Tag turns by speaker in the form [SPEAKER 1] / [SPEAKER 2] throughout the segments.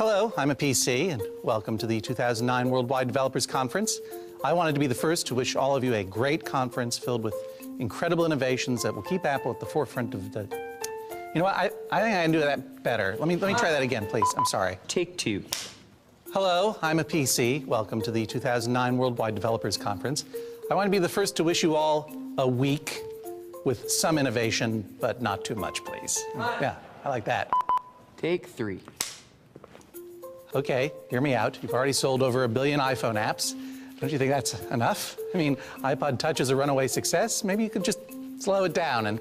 [SPEAKER 1] Hello, I'm a PC, and welcome to the 2009 Worldwide Developers Conference. I wanted to be the first to wish all of you a great conference filled with incredible innovations that will keep Apple at the forefront of the... You know what, I think I can do that better. Let me try that again, please. I'm sorry.
[SPEAKER 2] Take two.
[SPEAKER 1] Hello, I'm a PC. Welcome to the 2009 Worldwide Developers Conference. I want to be the first to wish you all a week with some innovation, but not too much, please. Yeah, I like that.
[SPEAKER 2] Take three.
[SPEAKER 1] Okay, hear me out. You've already sold over 1 billion iPhone apps. Don't you think that's enough? I mean, iPod Touch is a runaway success. Maybe you could just slow it down and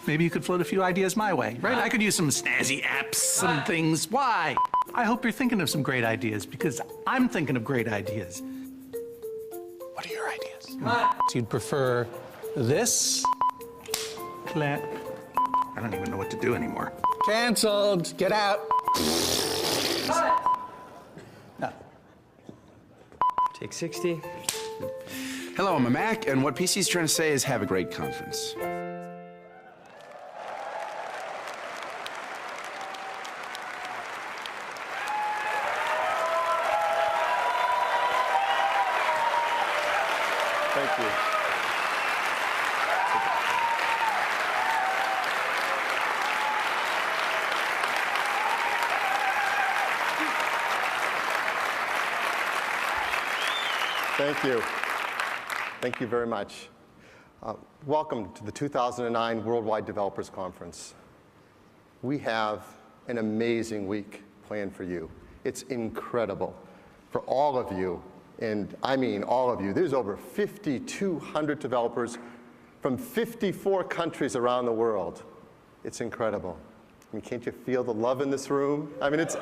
[SPEAKER 1] maybe you could float a few ideas my way, right? I could use some snazzy apps, some things. Why? I hope you're thinking of some great ideas because I'm thinking of great ideas. What are your ideas? So you'd prefer this? Clap. I don't even know what to do anymore. Canceled. Get out. No.
[SPEAKER 2] Take 60.
[SPEAKER 3] Hello, I'm a Mac, and what PC's trying to say is have a great conference.
[SPEAKER 4] Thank you. Thank you. Thank you very much. Welcome to the 2009 Worldwide Developers Conference. We have an amazing week planned for you. It's incredible for all of you, and I mean all of you. There's over 5,200 developers from 54 countries around the world. It's incredible. I mean, can't you feel the love in this room? I mean, it's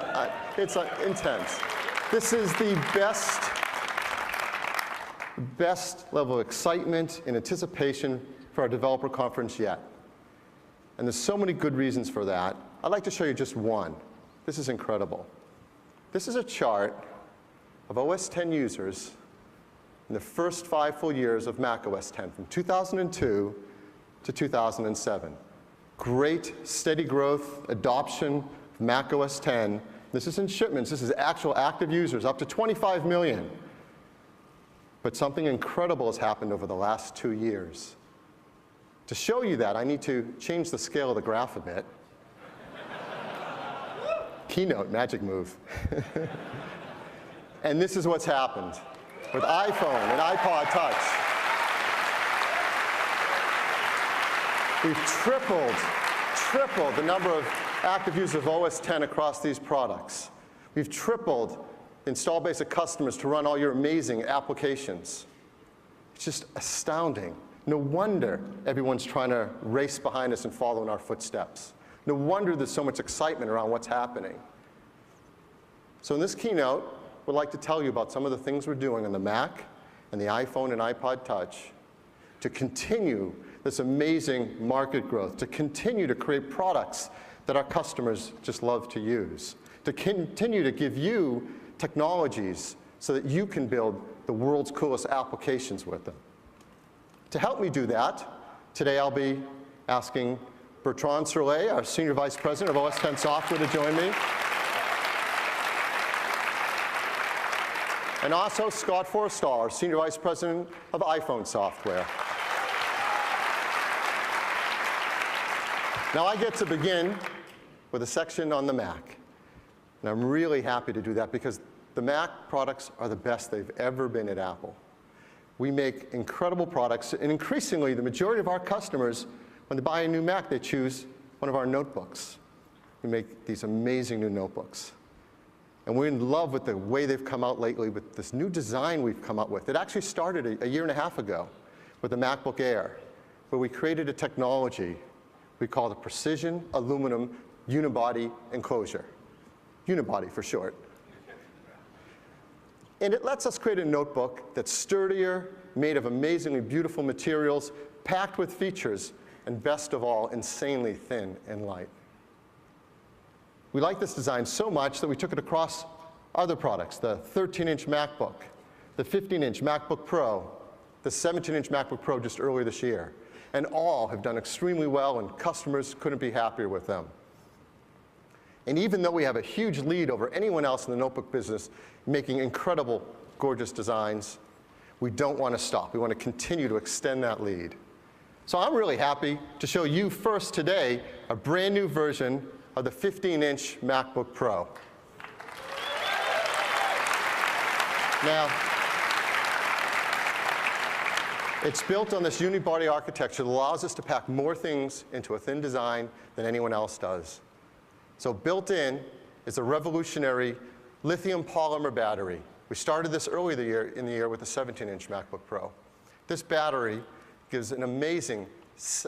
[SPEAKER 4] intense. This is the best level of excitement and anticipation for our developer conference yet. And there's so many good reasons for that. I'd like to show you just one. This is incredible. This is a chart of OS X users in the first 5 full years of Mac OS X, from 2002 to 2007. Great, steady growth, adoption of Mac OS X. This is in shipments. This is actual active users, up to 25 million. But something incredible has happened over the last 2 years. To show you that, I need to change the scale of the graph a bit. Keynote, magic move. And this is what's happened with iPhone and iPod Touch. We've tripled the number of active users of OS X across these products. We've tripled the install base of customers to run all your amazing applications. It's just astounding. No wonder everyone's trying to race behind us and follow in our footsteps. No wonder there's so much excitement around what's happening. So in this keynote, we'd like to tell you about some of the things we're doing on the Mac and the iPhone and iPod Touch to continue this amazing market growth, to continue to create products that our customers just love to use, to continue to give you technologies so that you can build the world's coolest applications with them. To help me do that, today I'll be asking Bertrand Serlet, our Senior Vice President of OS X Software, to join me. And also Scott Forstall, our Senior Vice President of iPhone Software. Now I get to begin with a section on the Mac. And I'm really happy to do that because the Mac products are the best they've ever been at Apple. We make incredible products, and increasingly, the majority of our customers, when they buy a new Mac, they choose one of our notebooks. We make these amazing new notebooks. And we're in love with the way they've come out lately with this new design we've come up with. It actually started a year and a half ago with the MacBook Air, where we created a technology we call the Precision Aluminum Unibody Enclosure. Unibody for short. And it lets us create a notebook that's sturdier, made of amazingly beautiful materials, packed with features, and best of all, insanely thin and light. We like this design so much that we took it across other products, the 13-inch MacBook, the 15-inch MacBook Pro, the 17-inch MacBook Pro just earlier this year. And all have done extremely well, and customers couldn't be happier with them. And even though we have a huge lead over anyone else in the notebook business, making incredible, gorgeous designs, we don't want to stop. We want to continue to extend that lead. So I'm really happy to show you first today a brand new version of the 15-inch MacBook Pro. Now, it's built on this unibody architecture that allows us to pack more things into a thin design than anyone else does. So built in is a revolutionary lithium polymer battery. We started this earlier in the year with a 17-inch MacBook Pro. This battery gives an amazing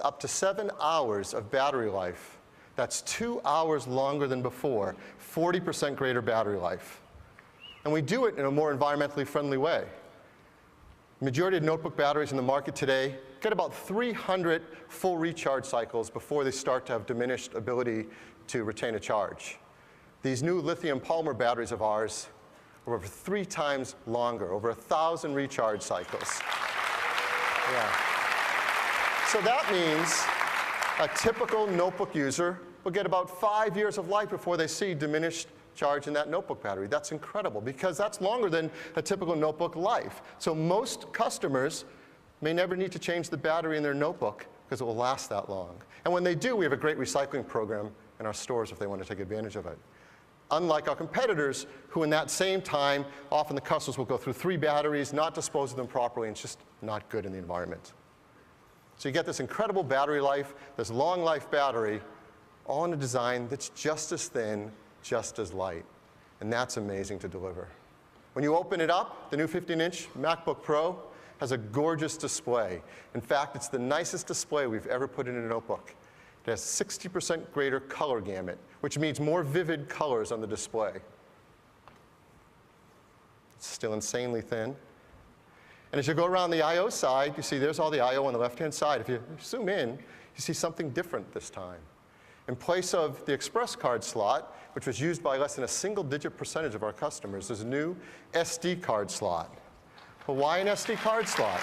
[SPEAKER 4] up to 7 hours of battery life. That's 2 hours longer than before, 40% greater battery life. And we do it in a more environmentally friendly way. The majority of notebook batteries in the market today get about 300 full recharge cycles before they start to have diminished ability to retain a charge. These new lithium polymer batteries of ours are over 3 times longer, over 1,000 recharge cycles. Yeah. So that means a typical notebook user will get about 5 years of life before they see diminished charge in that notebook battery. That's incredible because that's longer than a typical notebook life. So most customers may never need to change the battery in their notebook because it will last that long. And when they do, we have a great recycling program in our stores if they want to take advantage of it. Unlike our competitors, who in that same time, often the customers will go through 3 batteries, not dispose of them properly, and it's just not good in the environment. So you get this incredible battery life, this long life battery, all in a design that's just as thin, just as light. And that's amazing to deliver. When you open it up, the new 15-inch MacBook Pro has a gorgeous display. In fact, it's the nicest display we've ever put in a notebook. It has 60% greater color gamut, which means more vivid colors on the display. It's still insanely thin. And as you go around the I/O side, you see there's all the I/O on the left-hand side. If you zoom in, you see something different this time. In place of the express card slot, which was used by less than a single-digit percentage of our customers, there's a new SD card slot. Well, why an SD card slot?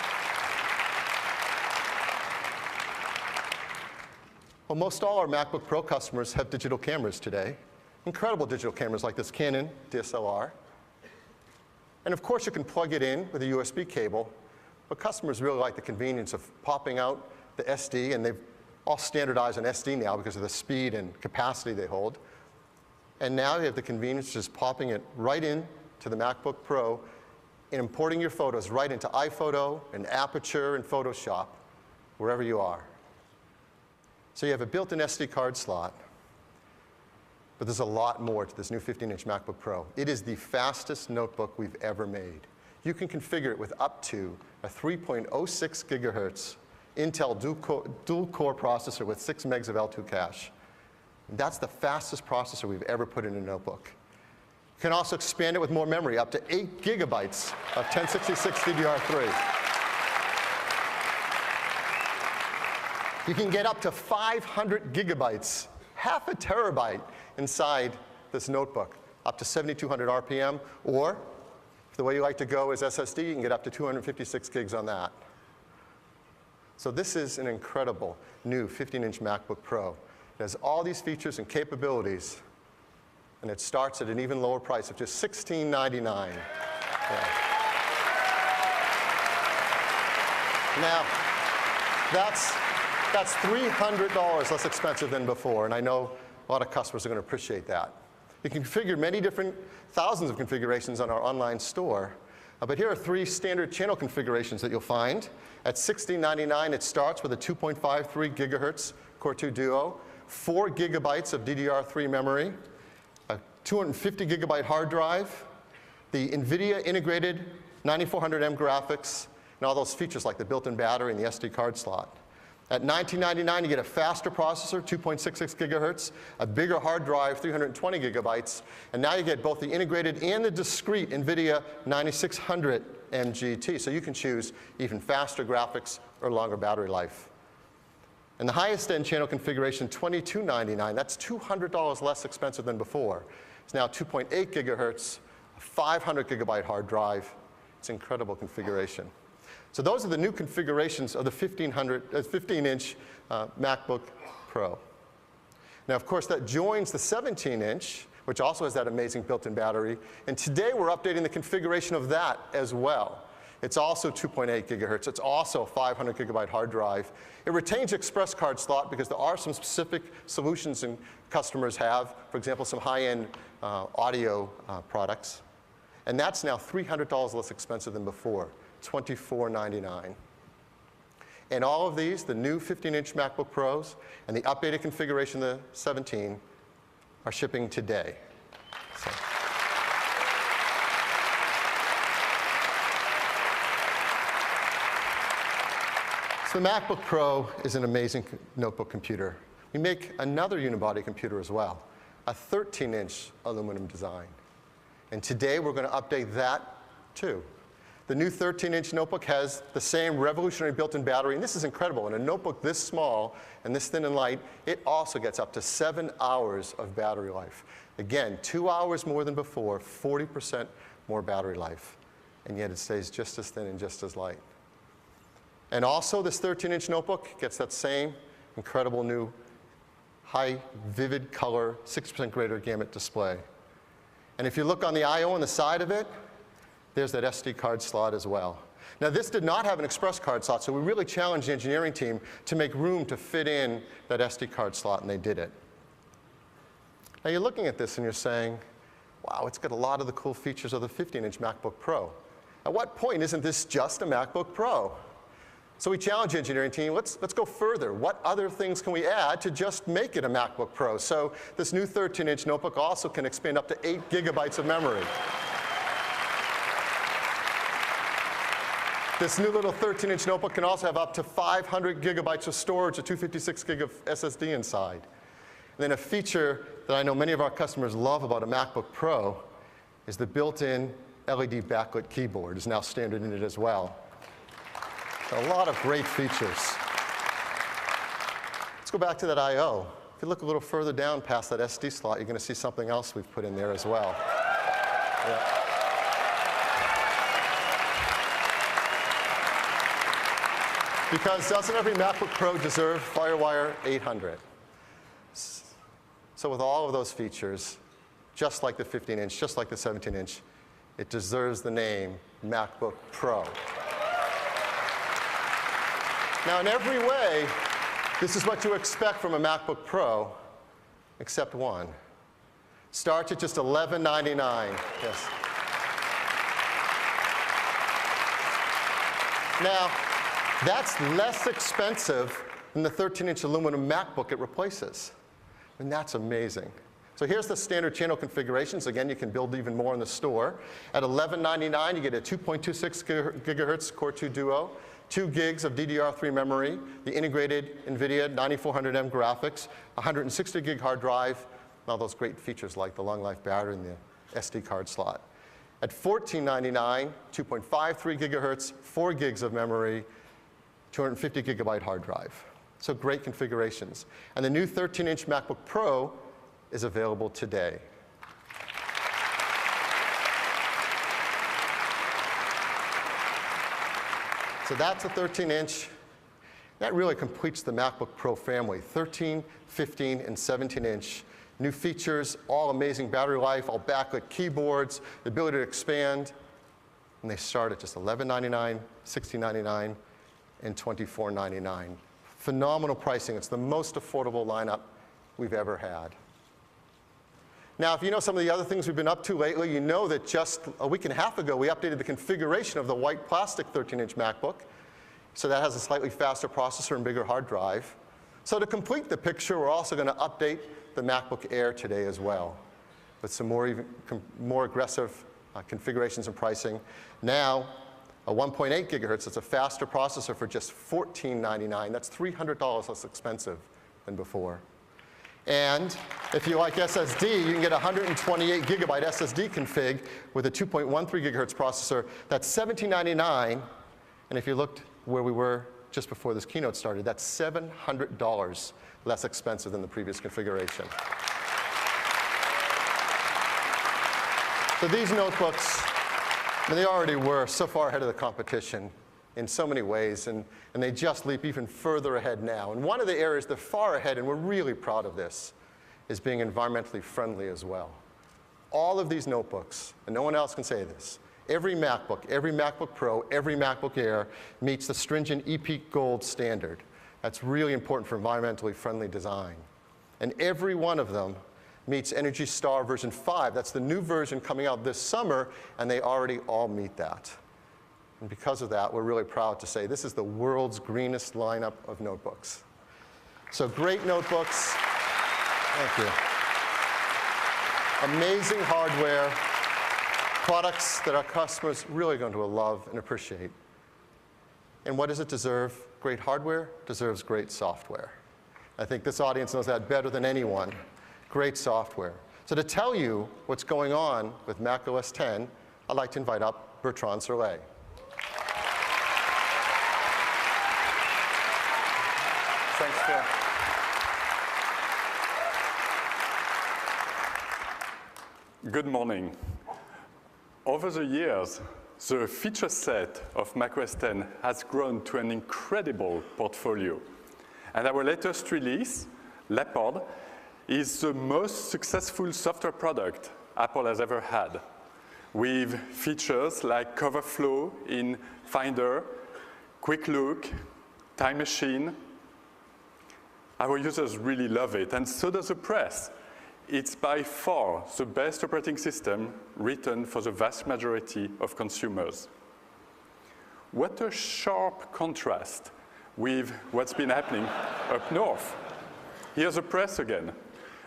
[SPEAKER 4] Well, most all our MacBook Pro customers have digital cameras today. Incredible digital cameras like this Canon DSLR. And of course, you can plug it in with a USB cable, but customers really like the convenience of popping out the SD, and they've all standardized on SD now because of the speed and capacity they hold. And now you have the convenience of just popping it right in to the MacBook Pro and importing your photos right into iPhoto and Aperture and Photoshop, wherever you are. So you have a built-in SD card slot, but there's a lot more to this new 15-inch MacBook Pro. It is the fastest notebook we've ever made. You can configure it with up to a 3.06 gigahertz Intel dual-core processor with 6 megs of L2 cache. And that's the fastest processor we've ever put in a notebook. You can also expand it with more memory, up to 8 gigabytes of 1066 DDR3. You can get up to 500 gigabytes, half a terabyte inside this notebook, up to 7,200 RPM, or if the way you like to go is SSD, you can get up to 256 gigs on that. So this is an incredible new 15-inch MacBook Pro. It has all these features and capabilities, and it starts at an even lower price of just $1699. Yeah. Now, that's $300 less expensive than before, and I know a lot of customers are going to appreciate that. You can configure many different, thousands of configurations on our online store. But here are 3 standard channel configurations that you'll find. At $1699, it starts with a 2.53 gigahertz Core 2 Duo, 4 gigabytes of DDR3 memory, a 250 gigabyte hard drive, the NVIDIA integrated 9400M graphics, and all those features like the built-in battery and the SD card slot. At $1999, you get a faster processor, 2.66 gigahertz, a bigger hard drive, 320 gigabytes, and now you get both the integrated and the discrete NVIDIA 9600 MGT, so you can choose even faster graphics or longer battery life. And the highest end channel configuration, $2299, that's $200 less expensive than before. It's now 2.8 gigahertz, a 500 gigabyte hard drive. It's incredible configuration. So those are the new configurations of the 15-inch MacBook Pro. Now, of course, that joins the 17-inch, which also has that amazing built-in battery. And today, we're updating the configuration of that as well. It's also 2.8 gigahertz. It's also a 500 gigabyte hard drive. It retains express card slot because there are some specific solutions and customers have, for example, some high-end audio products. And that's now $300 less expensive than before, $24.99. And all of these, the new 15-inch MacBook Pros and the updated configuration of the 17, are shipping today. So the MacBook Pro is an amazing notebook computer. We make another unibody computer as well, a 13-inch aluminum design. And today we're going to update that too. The new 13-inch notebook has the same revolutionary built-in battery, and this is incredible. In a notebook this small and this thin and light, it also gets up to 7 hours of battery life. Again, 2 hours more than before, 40% more battery life, and yet it stays just as thin and just as light. And also, this 13-inch notebook gets that same incredible new high vivid color, 60% greater gamut display. And if you look on the I/O on the side of it, there's that SD card slot as well. Now, this did not have an express card slot, so we really challenged the engineering team to make room to fit in that SD card slot, and they did it. Now, you're looking at this and you're saying, wow, it's got a lot of the cool features of the 15-inch MacBook Pro. At what point isn't this just a MacBook Pro? So we challenged the engineering team, let's go further. What other things can we add to just make it a MacBook Pro? So this new 13-inch notebook also can expand up to 8 gigabytes of memory. This new little 13-inch notebook can also have up to 500 gigabytes of storage, a 256 gig of SSD inside. And then a feature that I know many of our customers love about a MacBook Pro is the built-in LED backlit keyboard is now standard in it as well. A lot of great features. Let's go back to that I/O. If you look a little further down past that SD slot, you're going to see something else we've put in there as well. Yeah. Because doesn't every MacBook Pro deserve FireWire 800? So with all of those features, just like the 15-inch, just like the 17-inch, it deserves the name MacBook Pro. Now, in every way, this is what you expect from a MacBook Pro, except one. Starts at just $11.99. Yes. Now, that's less expensive than the 13-inch aluminum MacBook it replaces. And that's amazing. So here's the standard channel configurations. Again, you can build even more in the store. At $11.99, you get a 2.26 gigahertz Core 2 Duo, 2 gigs of DDR3 memory, the integrated NVIDIA 9400M graphics, 160 gig hard drive, and all those great features like the long life battery and the SD card slot. At $14.99, 2.53 gigahertz, 4 gigs of memory, 250 gigabyte hard drive. So great configurations. And the new 13-inch MacBook Pro is available today. So that's a 13-inch. That really completes the MacBook Pro family, 13, 15, and 17-inch. New features, all amazing battery life, all backlit keyboards, the ability to expand. And they start at just $11.99, $16.99, and $24.99. Phenomenal pricing. It's the most affordable lineup we've ever had. Now, if you know some of the other things we've been up to lately, you know that just a week and a half ago, we updated the configuration of the white plastic 13-inch MacBook. So that has a slightly faster processor and bigger hard drive. So to complete the picture, we're also going to update the MacBook Air today as well, with some more aggressive configurations and pricing. Now, a 1.8 gigahertz, it's a faster processor for just $14.99. That's $300 less expensive than before. And if you like SSD, you can get a 128 gigabyte SSD config with a 2.13 gigahertz processor. That's $17.99. And if you looked where we were just before this keynote started, that's $700 less expensive than the previous configuration. So these notebooks, I mean, they already were so far ahead of the competition in so many ways, and they just leap even further ahead now. And one of the areas they're far ahead, and we're really proud of this, is being environmentally friendly as well. All of these notebooks, and no one else can say this, every MacBook Pro, every MacBook Air meets the stringent EPEAT Gold standard. That's really important for environmentally friendly design. And every one of them meets Energy Star version 5. That's the new version coming out this summer, and they already all meet that. And because of that, we're really proud to say this is the world's greenest lineup of notebooks. So great notebooks. Thank you. Amazing hardware, products that our customers really going to love and appreciate. And what does it deserve? Great hardware deserves great software. I think this audience knows that better than anyone. Great software. So to tell you what's going on with Mac OS X, I'd like to invite up Bertrand Serlet. Thanks, Phil.
[SPEAKER 5] Good morning. Over the years, the feature set of Mac OS X has grown to an incredible portfolio. And our latest release, Leopard, is the most successful software product Apple has ever had, with features like cover flow in Finder, Quick Look, Time Machine. Our users really love it, and so does the press. It's by far the best operating system written for the vast majority of consumers. What a sharp contrast with what's been happening up north. Here's the press again.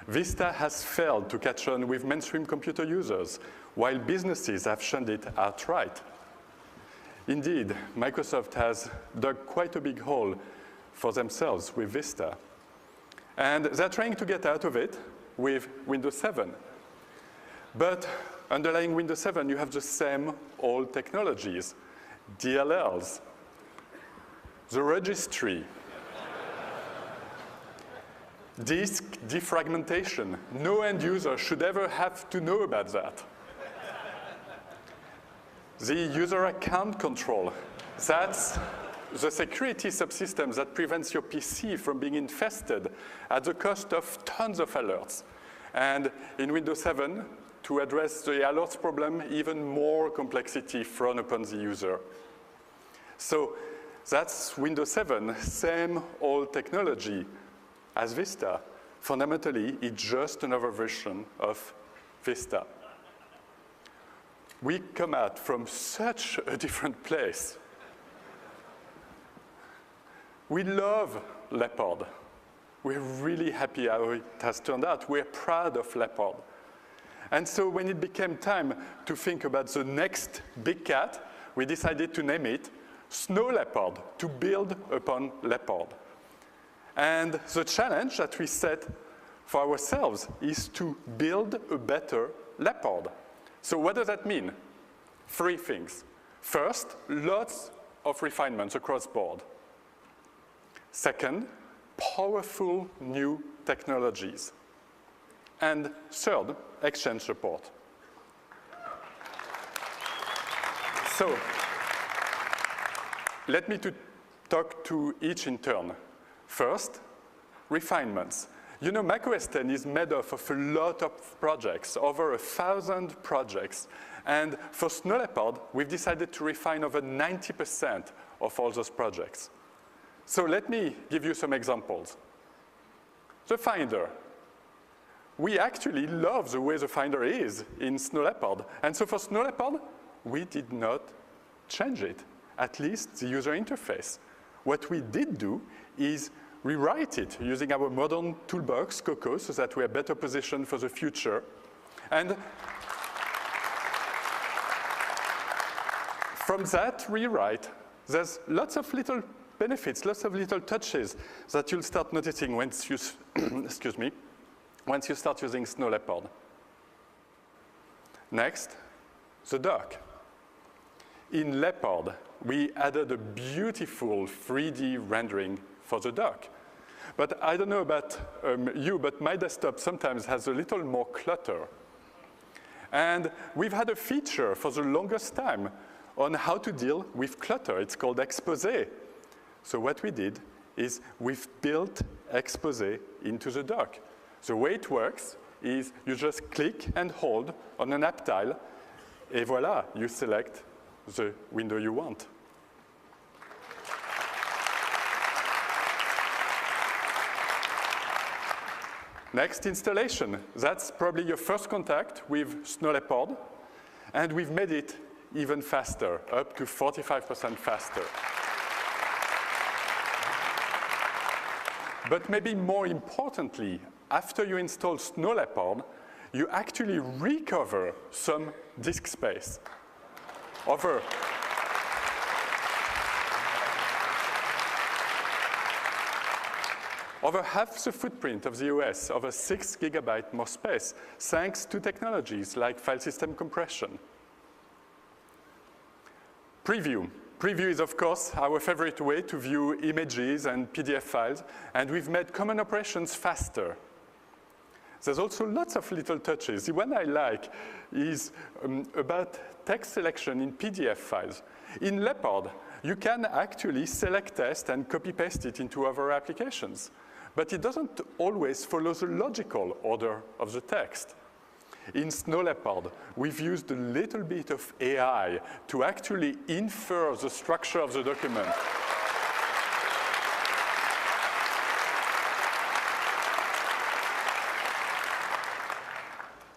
[SPEAKER 5] Vista has failed to catch on with mainstream computer users, while businesses have shunned it outright. Indeed, Microsoft has dug quite a big hole for themselves with Vista. And they're trying to get out of it with Windows 7. But underlying Windows 7, you have the same old technologies, DLLs, the registry, disk defragmentation. No end user should ever have to know about that. The user account control, that's the security subsystem that prevents your PC from being infested at the cost of tons of alerts. And in Windows 7, to address the alerts problem, even more complexity thrown upon the user. So that's Windows 7, same old technology as Vista. Fundamentally, it's just another version of Vista. We come out from such a different place. We love Leopard. We're really happy how it has turned out. We're proud of Leopard. And so when it became time to think about the next big cat, we decided to name it Snow Leopard, to build upon Leopard. And the challenge that we set for ourselves is to build a better Leopard. So what does that mean? 3 things. First, lots of refinements across board. Second, powerful new technologies. And third, Exchange support. So let me talk to each in turn. First, refinements. You know, Mac OS X is made up of a lot of projects, over 1,000 projects. And for Snow Leopard, we've decided to refine over 90% of all those projects. So let me give you some examples. The Finder. We actually love the way the Finder is in Snow Leopard. And so for Snow Leopard, we did not change it, at least the user interface. What we did do is rewrite it using our modern toolbox, Coco, so that we are better positioned for the future. And from that rewrite, there's lots of little benefits, lots of little touches that you'll start noticing once you, excuse me, once you start using Snow Leopard. Next, the dock. In Leopard, we added a beautiful 3D rendering for the dock. But I don't know about you, but my desktop sometimes has a little more clutter. And we've had a feature for the longest time on how to deal with clutter. It's called Exposé. So what we did is we've built Exposé into the dock. The way it works is you just click and hold on an app tile, et voila, you select the window you want. Next, installation. That's probably your first contact with Snow Leopard, and we've made it even faster, up to 45% faster. But maybe more importantly, after you install Snow Leopard, you actually recover some disk space. Over half the footprint of the OS, over 6 GB more space, thanks to technologies like file system compression. Preview. Preview is, of course, our favorite way to view images and PDF files, and we've made common operations faster. There's also lots of little touches. The one I like is about text selection in PDF files. In Leopard, you can actually select text and copy-paste it into other applications. But it doesn't always follow the logical order of the text. In Snow Leopard, we've used a little bit of AI to actually infer the structure of the document.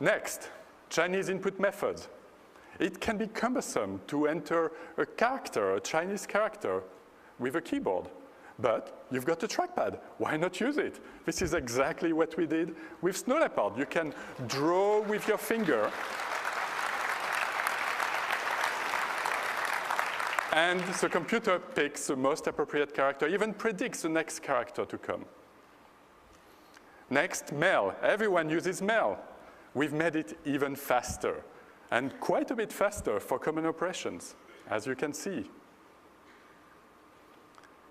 [SPEAKER 5] Next, Chinese input methods. It can be cumbersome to enter a character, a Chinese character, with a keyboard. But you've got a trackpad. Why not use it? This is exactly what we did with Snow Leopard. You can draw with your finger. And the computer picks the most appropriate character, even predicts the next character to come. Next, mail. Everyone uses mail. We've made it even faster, and quite a bit faster for common operations, as you can see.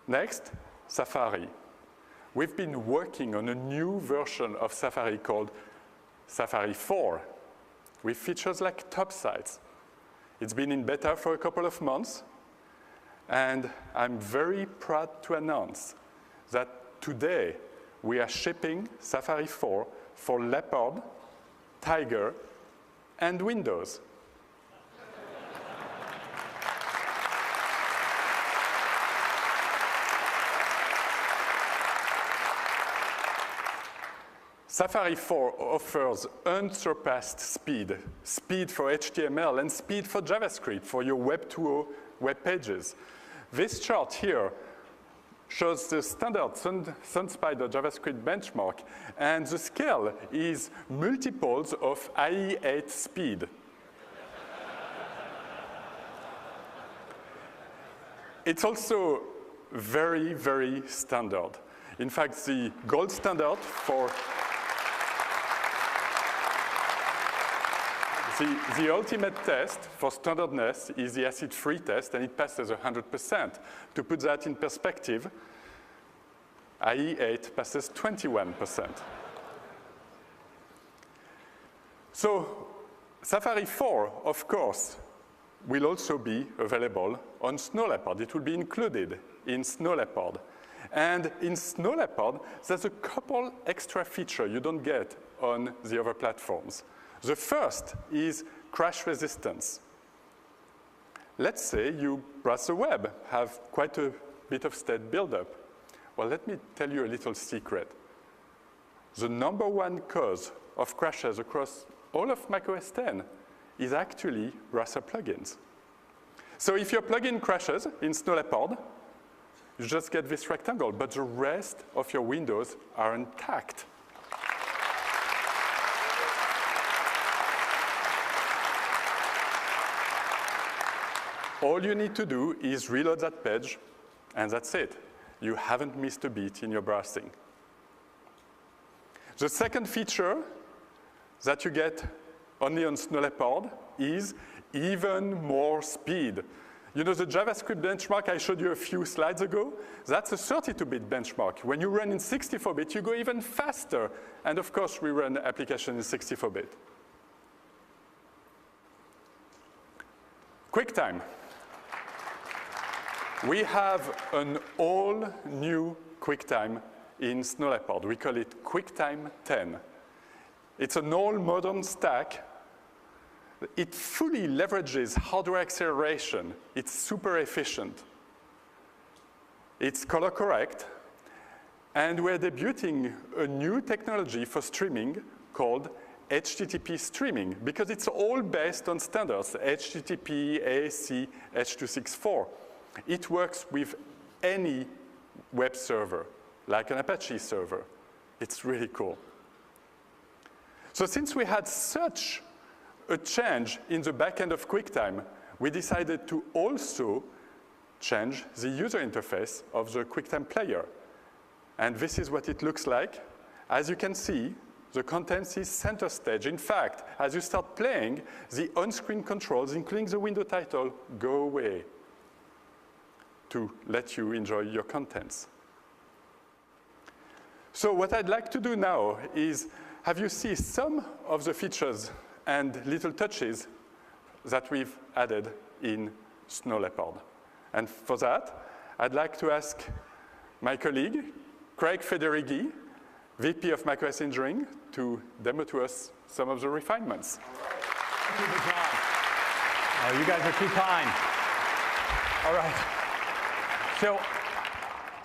[SPEAKER 5] Next, Safari. We've been working on a new version of Safari called Safari 4, with features like top sites. It's been in beta for a couple of months, and I'm very proud to announce that today we are shipping Safari 4 for Leopard, Tiger, and Windows. Safari 4 offers unsurpassed speed, speed for HTML and speed for JavaScript for your Web 2.0 web pages. This chart here shows the standard SunSpider JavaScript benchmark, and the scale is multiples of IE8 speed. It's also very, very standard. In fact, the gold standard for the ultimate test for standardness is the acid-free test, and it passes 100%. To put that in perspective, IE8 passes 21%. So Safari 4, of course, will also be available on Snow Leopard. It will be included in Snow Leopard. And in Snow Leopard, there's a couple extra features you don't get on the other platforms. The first is crash resistance. Let's say you browse the web, have quite a bit of state buildup. Well, let me tell you a little secret. The #1 cause of crashes across all of macOS 10 is actually browser plugins. So if your plugin crashes in Snow Leopard, you just get this rectangle, but the rest of your windows are intact. All you need to do is reload that page, and that's it. You haven't missed a beat in your browsing. The second feature that you get only on Snow Leopard is even more speed. You know the JavaScript benchmark I showed you a few slides ago? That's a 32-bit benchmark. When you run in 64-bit, you go even faster. And of course, we run applications in 64-bit. QuickTime. We have an all-new QuickTime in Snow Leopard. We call it QuickTime 10. It's an all-modern stack. It fully leverages hardware acceleration. It's super efficient. It's color correct. And we're debuting a new technology for streaming called HTTP streaming, because it's all based on standards, HTTP, AAC, H.264. It works with any web server, like an Apache server. It's really cool. So since we had such a change in the back end of QuickTime, we decided to also change the user interface of the QuickTime player. And this is what it looks like. As you can see, the contents is center stage. In fact, as you start playing, the on-screen controls, including the window title, go away to let you enjoy your contents. So what I'd like to do now is have you see some of the features and little touches that we've added in Snow Leopard. And for that, I'd like to ask my colleague, Craig Federighi, VP of macOS Engineering, to demo to us some of the refinements.
[SPEAKER 6] Thank you, John. Oh, you guys are too kind. All right. So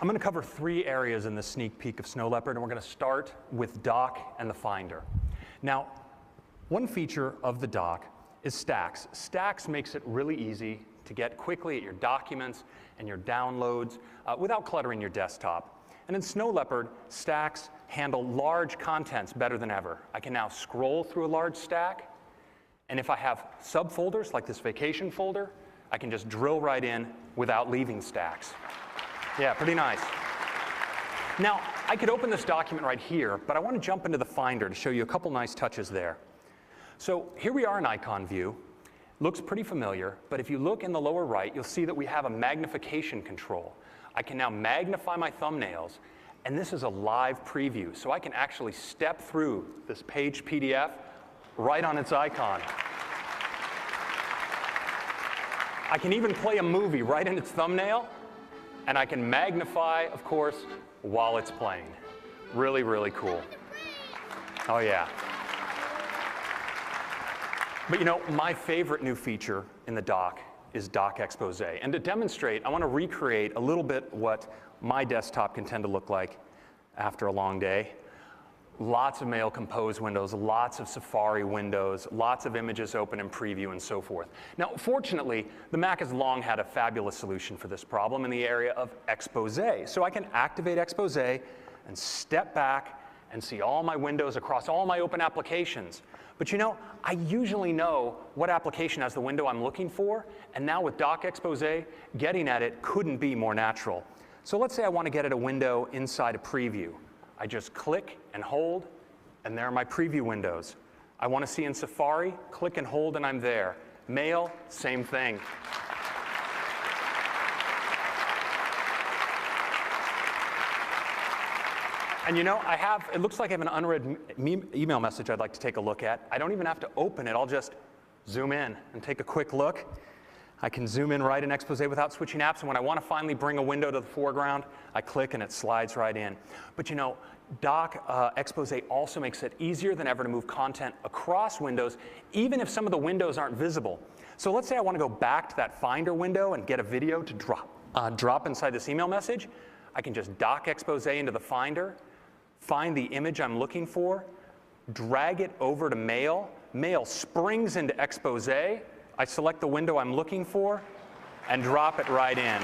[SPEAKER 6] I'm going to cover 3 areas in this sneak peek of Snow Leopard, and we're going to start with Dock and the Finder. Now, one feature of the dock is Stacks. Stacks makes it really easy to get quickly at your documents and your downloads without cluttering your desktop. And in Snow Leopard, Stacks handle large contents better than ever. I can now scroll through a large stack, and if I have subfolders like this vacation folder, I can just drill right in without leaving Stacks. Yeah, pretty nice. Now, I could open this document right here, but I want to jump into the Finder to show you a couple nice touches there. So here we are in icon view. Looks pretty familiar, but if you look in the lower right, you'll see that we have a magnification control. I can now magnify my thumbnails, and this is a live preview, so I can actually step through this page PDF right on its icon. I can even play a movie right in its thumbnail, and I can magnify, of course, while it's playing. Really, really cool. Oh, yeah. But you know, my favorite new feature in the dock is Dock Expose. And to demonstrate, I want to recreate a little bit what my desktop can tend to look like after a long day. Lots of Mail Compose windows, lots of Safari windows, lots of images open in preview, and so forth. Now, fortunately, the Mac has long had a fabulous solution for this problem in the area of Expose. So I can activate Expose and step back and see all my windows across all my open applications. But you know, I usually know what application has the window I'm looking for, and now with Dock Expose, getting at it couldn't be more natural. So let's say I want to get at a window inside a preview. I just click and hold, and there are my preview windows. I want to see in Safari, click and hold, and I'm there. Mail, same thing. And you know, it looks like I have an unread email message I'd like to take a look at. I don't even have to open it. I'll just zoom in and take a quick look. I can zoom in right in Expose without switching apps, and when I want to finally bring a window to the foreground, I click and it slides right in. But you know, Dock Expose also makes it easier than ever to move content across windows, even if some of the windows aren't visible. So let's say I want to go back to that Finder window and get a video to drop inside this email message. I can just Dock Expose into the Finder, find the image I'm looking for, drag it over to Mail. Mail springs into Expose. I select the window I'm looking for and drop it right in.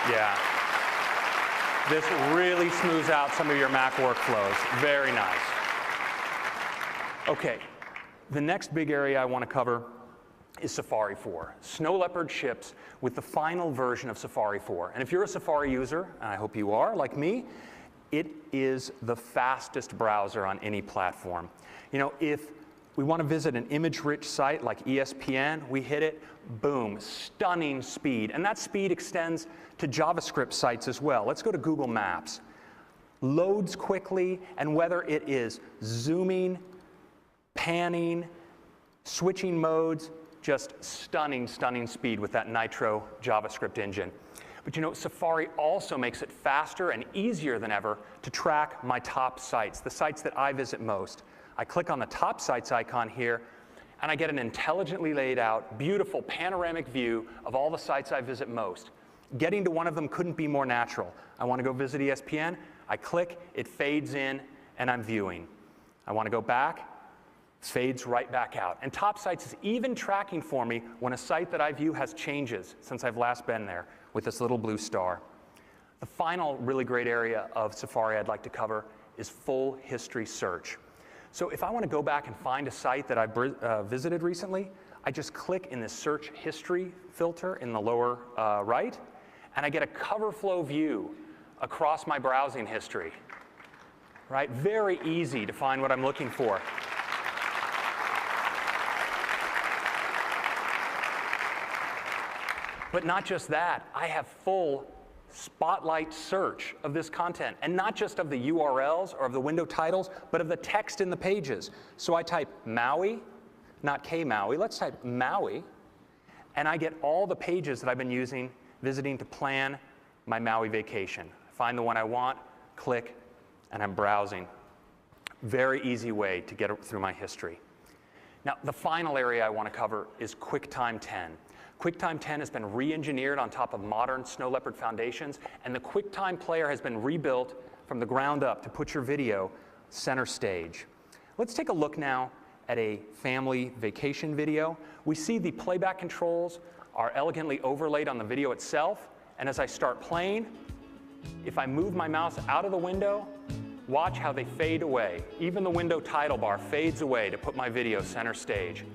[SPEAKER 6] Yeah. This really smooths out some of your Mac workflows. Very nice. OK, the next big area I want to cover is Safari 4. Snow Leopard ships with the final version of Safari 4. And if you're a Safari user, and I hope you are, like me, it is the fastest browser on any platform. You know, if we want to visit an image-rich site like ESPN, we hit it, boom, stunning speed. And that speed extends to JavaScript sites as well. Let's go to Google Maps. Loads quickly, and whether it is zooming, panning, switching modes, just stunning, stunning speed with that Nitro JavaScript engine. But you know, Safari also makes it faster and easier than ever to track my top sites, the sites that I visit most. I click on the top sites icon here, and I get an intelligently laid out, beautiful panoramic view of all the sites I visit most. Getting to one of them couldn't be more natural. I want to go visit ESPN, I click, it fades in, and I'm viewing. I want to go back, fades right back out. And Top Sites is even tracking for me when a site that I view has changes since I've last been there with this little blue star. The final really great area of Safari I'd like to cover is full history search. So if I want to go back and find a site that I visited recently, I just click in this search history filter in the lower right, and I get a cover flow view across my browsing history. Right? Very easy to find what I'm looking for. But not just that, I have full spotlight search of this content, and not just of the URLs or of the window titles, but of the text in the pages. So I type Maui, not K-Maui, let's type Maui, and I get all the pages that I've been visiting to plan my Maui vacation. Find the one I want, click, and I'm browsing. Very easy way to get through my history. Now, the final area I want to cover is QuickTime 10. QuickTime 10 has been re-engineered on top of modern snow leopard foundations, and the QuickTime player has been rebuilt from the ground up to put your video center stage. Let's take a look now at a family vacation video. We see the playback controls are elegantly overlaid on the video itself, and as I start playing, if I move my mouse out of the window, watch how they fade away. Even the window title bar fades away to put my video center stage.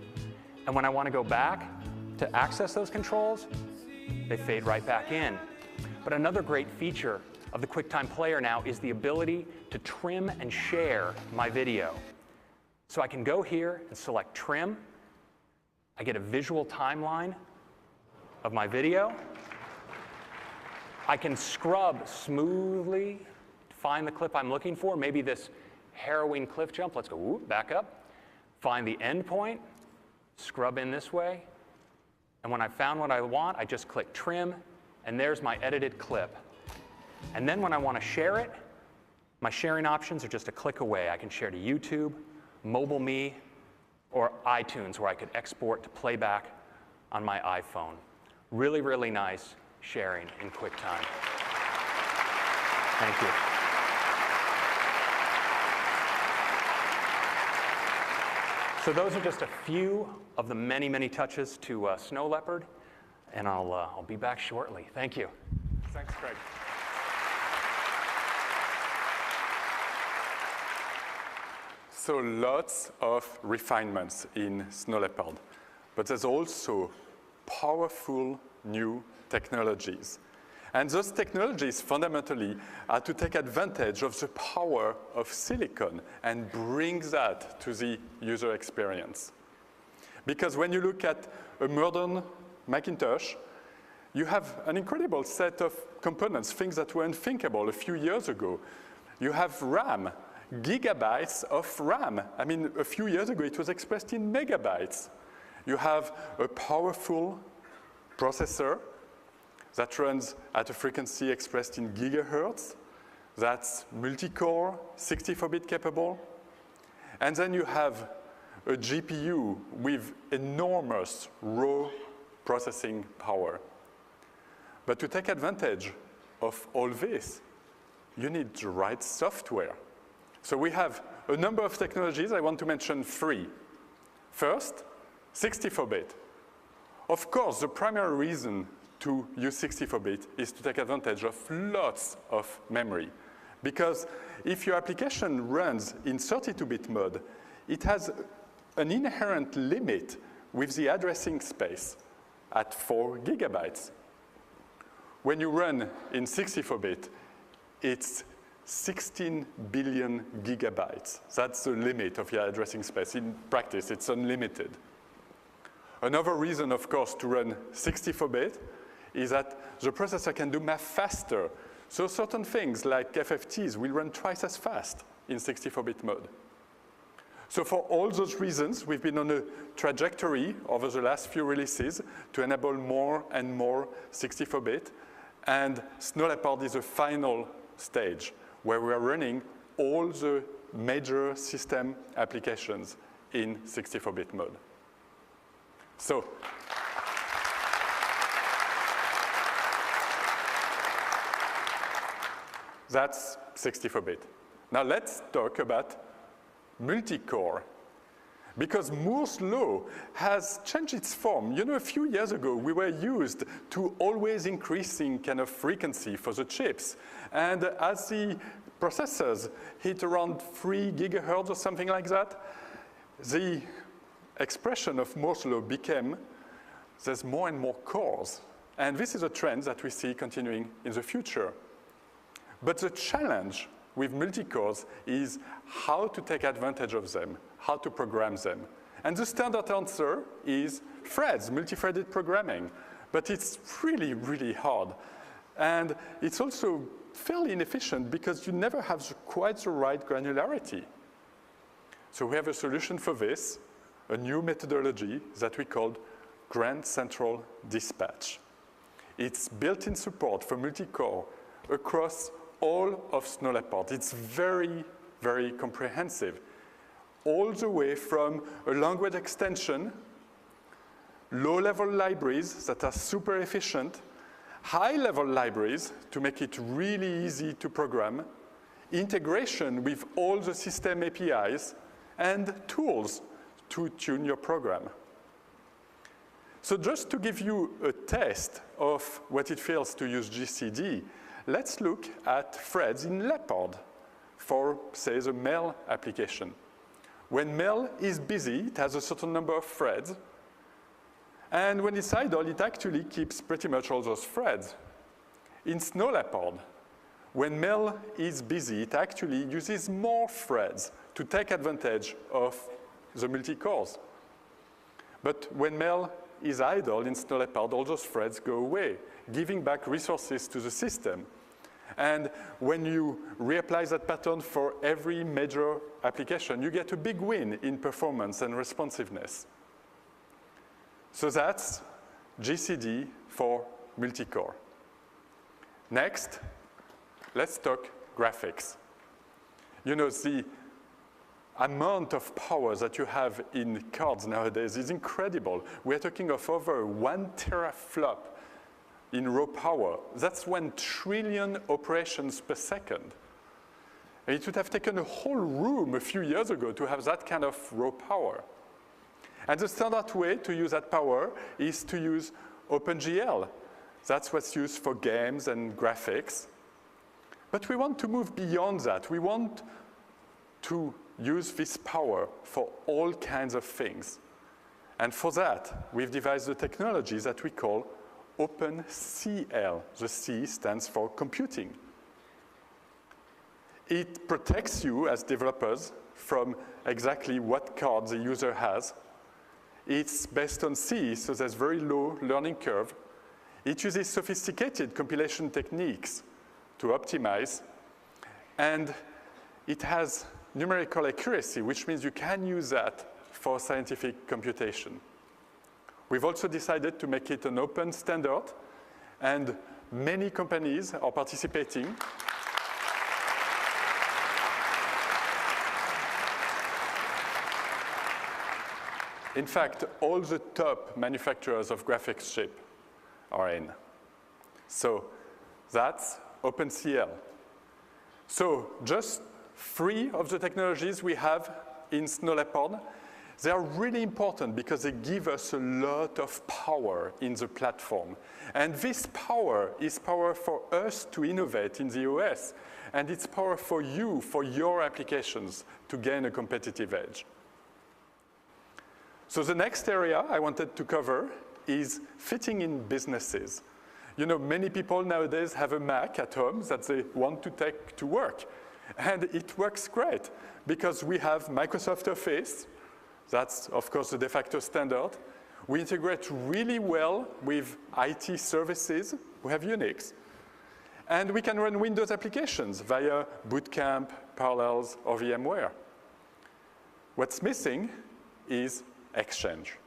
[SPEAKER 6] And when I want to go back to access those controls, they fade right back in. But another great feature of the QuickTime Player now is the ability to trim and share my video. So I can go here and select Trim. I get a visual timeline of my video. I can scrub smoothly to find the clip I'm looking for, maybe this harrowing cliff jump. Let's go back up. Find the end point, scrub in this way, and when I found what I want, I just click Trim, and there's my edited clip. And then when I want to share it, my sharing options are just a click away. I can share to YouTube, MobileMe, or iTunes, where I could export to playback on my iPhone. Really, really nice sharing in QuickTime. Thank you. So those are just a few of the many, many touches to Snow Leopard, and I'll be back shortly. Thank you.
[SPEAKER 5] Thanks, Craig. So lots of refinements in Snow Leopard, but there's also powerful new technologies. And those technologies fundamentally are to take advantage of the power of silicon and bring that to the user experience. Because when you look at a modern Macintosh, you have an incredible set of components, things that were unthinkable a few years ago. You have RAM, gigabytes of RAM. I mean, a few years ago, it was expressed in megabytes. You have a powerful processor that runs at a frequency expressed in gigahertz. That's multi-core, 64-bit capable. And then you have a GPU with enormous raw processing power. But to take advantage of all this, you need the right software. So we have a number of technologies. I want to mention three. First, 64-bit. Of course, the primary reason to use 64-bit is to take advantage of lots of memory. Because if your application runs in 32-bit mode, it has an inherent limit with the addressing space at 4 gigabytes. When you run in 64-bit, it's 16 billion gigabytes. That's the limit of your addressing space. In practice, it's unlimited. Another reason, of course, to run 64-bit is that the processor can do math faster. So certain things like FFTs will run twice as fast in 64-bit mode. So for all those reasons, we've been on a trajectory over the last few releases to enable more and more 64-bit. And Snow Leopard is the final stage where we are running all the major system applications in 64-bit mode. So that's 64-bit. Now let's talk about multi-core, because Moore's law has changed its form. You know, a few years ago, we were used to always increasing kind of frequency for the chips. And as the processors hit around 3 gigahertz or something like that, the expression of Moore's law became there's more and more cores. And this is a trend that we see continuing in the future. But the challenge with multi-cores is how to take advantage of them, how to program them. And the standard answer is threads, multi-threaded programming. But it's really, really hard. And it's also fairly inefficient because you never have quite the right granularity. So we have a solution for this, a new methodology that we called Grand Central Dispatch. It's built-in support for multi-core across all of Snow Leopard. It's very, very comprehensive. All the way from a language extension, low-level libraries that are super efficient, high-level libraries to make it really easy to program, integration with all the system APIs, and tools to tune your program. So just to give you a taste of what it feels to use GCD, let's look at threads in Leopard for, say, the mail application. When mail is busy, it has a certain number of threads. And when it's idle, it actually keeps pretty much all those threads. In Snow Leopard, when mail is busy, it actually uses more threads to take advantage of the multi-cores. But when mail is idle in Snow Leopard, all those threads go away, giving back resources to the system. And when you reapply that pattern for every major application, you get a big win in performance and responsiveness. So that's GCD for multi-core. Next, let's talk graphics. You know, the amount of power that you have in cards nowadays is incredible. We're talking of over 1 teraflop in raw power. That's 1 trillion operations per second. And it would have taken a whole room a few years ago to have that kind of raw power. And the standard way to use that power is to use OpenGL. That's what's used for games and graphics. But we want to move beyond that. We want to use this power for all kinds of things. And for that, we've devised a technology that we call OpenCL. The C stands for computing. It protects you as developers from exactly what card the user has. It's based on C, so there's very low learning curve. It uses sophisticated compilation techniques to optimize. And it has numerical accuracy, which means you can use that for scientific computation. We've also decided to make it an open standard, and many companies are participating. In fact, all the top manufacturers of graphics chip are in. So that's OpenCL. So just 3 of the technologies we have in Snow Leopard, they are really important because they give us a lot of power in the platform. And this power is power for us to innovate in the OS. And it's power for you, for your applications, to gain a competitive edge. So the next area I wanted to cover is fitting in businesses. You know, many people nowadays have a Mac at home that they want to take to work. And it works great because we have Microsoft Office. That's, of course, the de facto standard. We integrate really well with IT services. We have Unix. And we can run Windows applications via Boot Camp, Parallels, or VMware. What's missing is Exchange.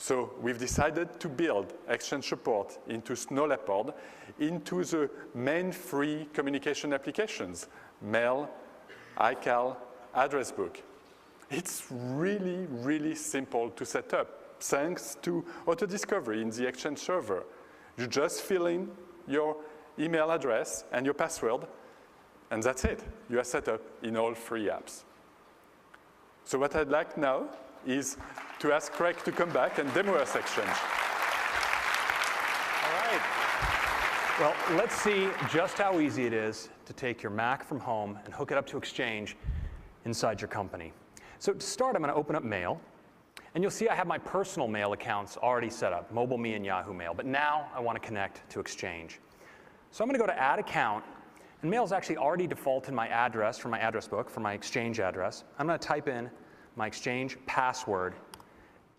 [SPEAKER 5] So we've decided to build Exchange support into Snow Leopard into the main free communication applications, mail, iCal, address book. It's really, really simple to set up thanks to auto-discovery in the Exchange server. You just fill in your email address and your password, and that's it. You are set up in all three apps. So what I'd like now is to ask Craig to come back and demo us Exchange.
[SPEAKER 6] All right. Well, let's see just how easy it is to take your Mac from home and hook it up to Exchange inside your company. So to start, I'm going to open up Mail. And you'll see I have my personal mail accounts already set up, MobileMe and Yahoo Mail. But now I want to connect to Exchange. So I'm going to go to Add Account. And Mail's actually already defaulted my address for my address book, for my Exchange address. I'm going to type in my Exchange password.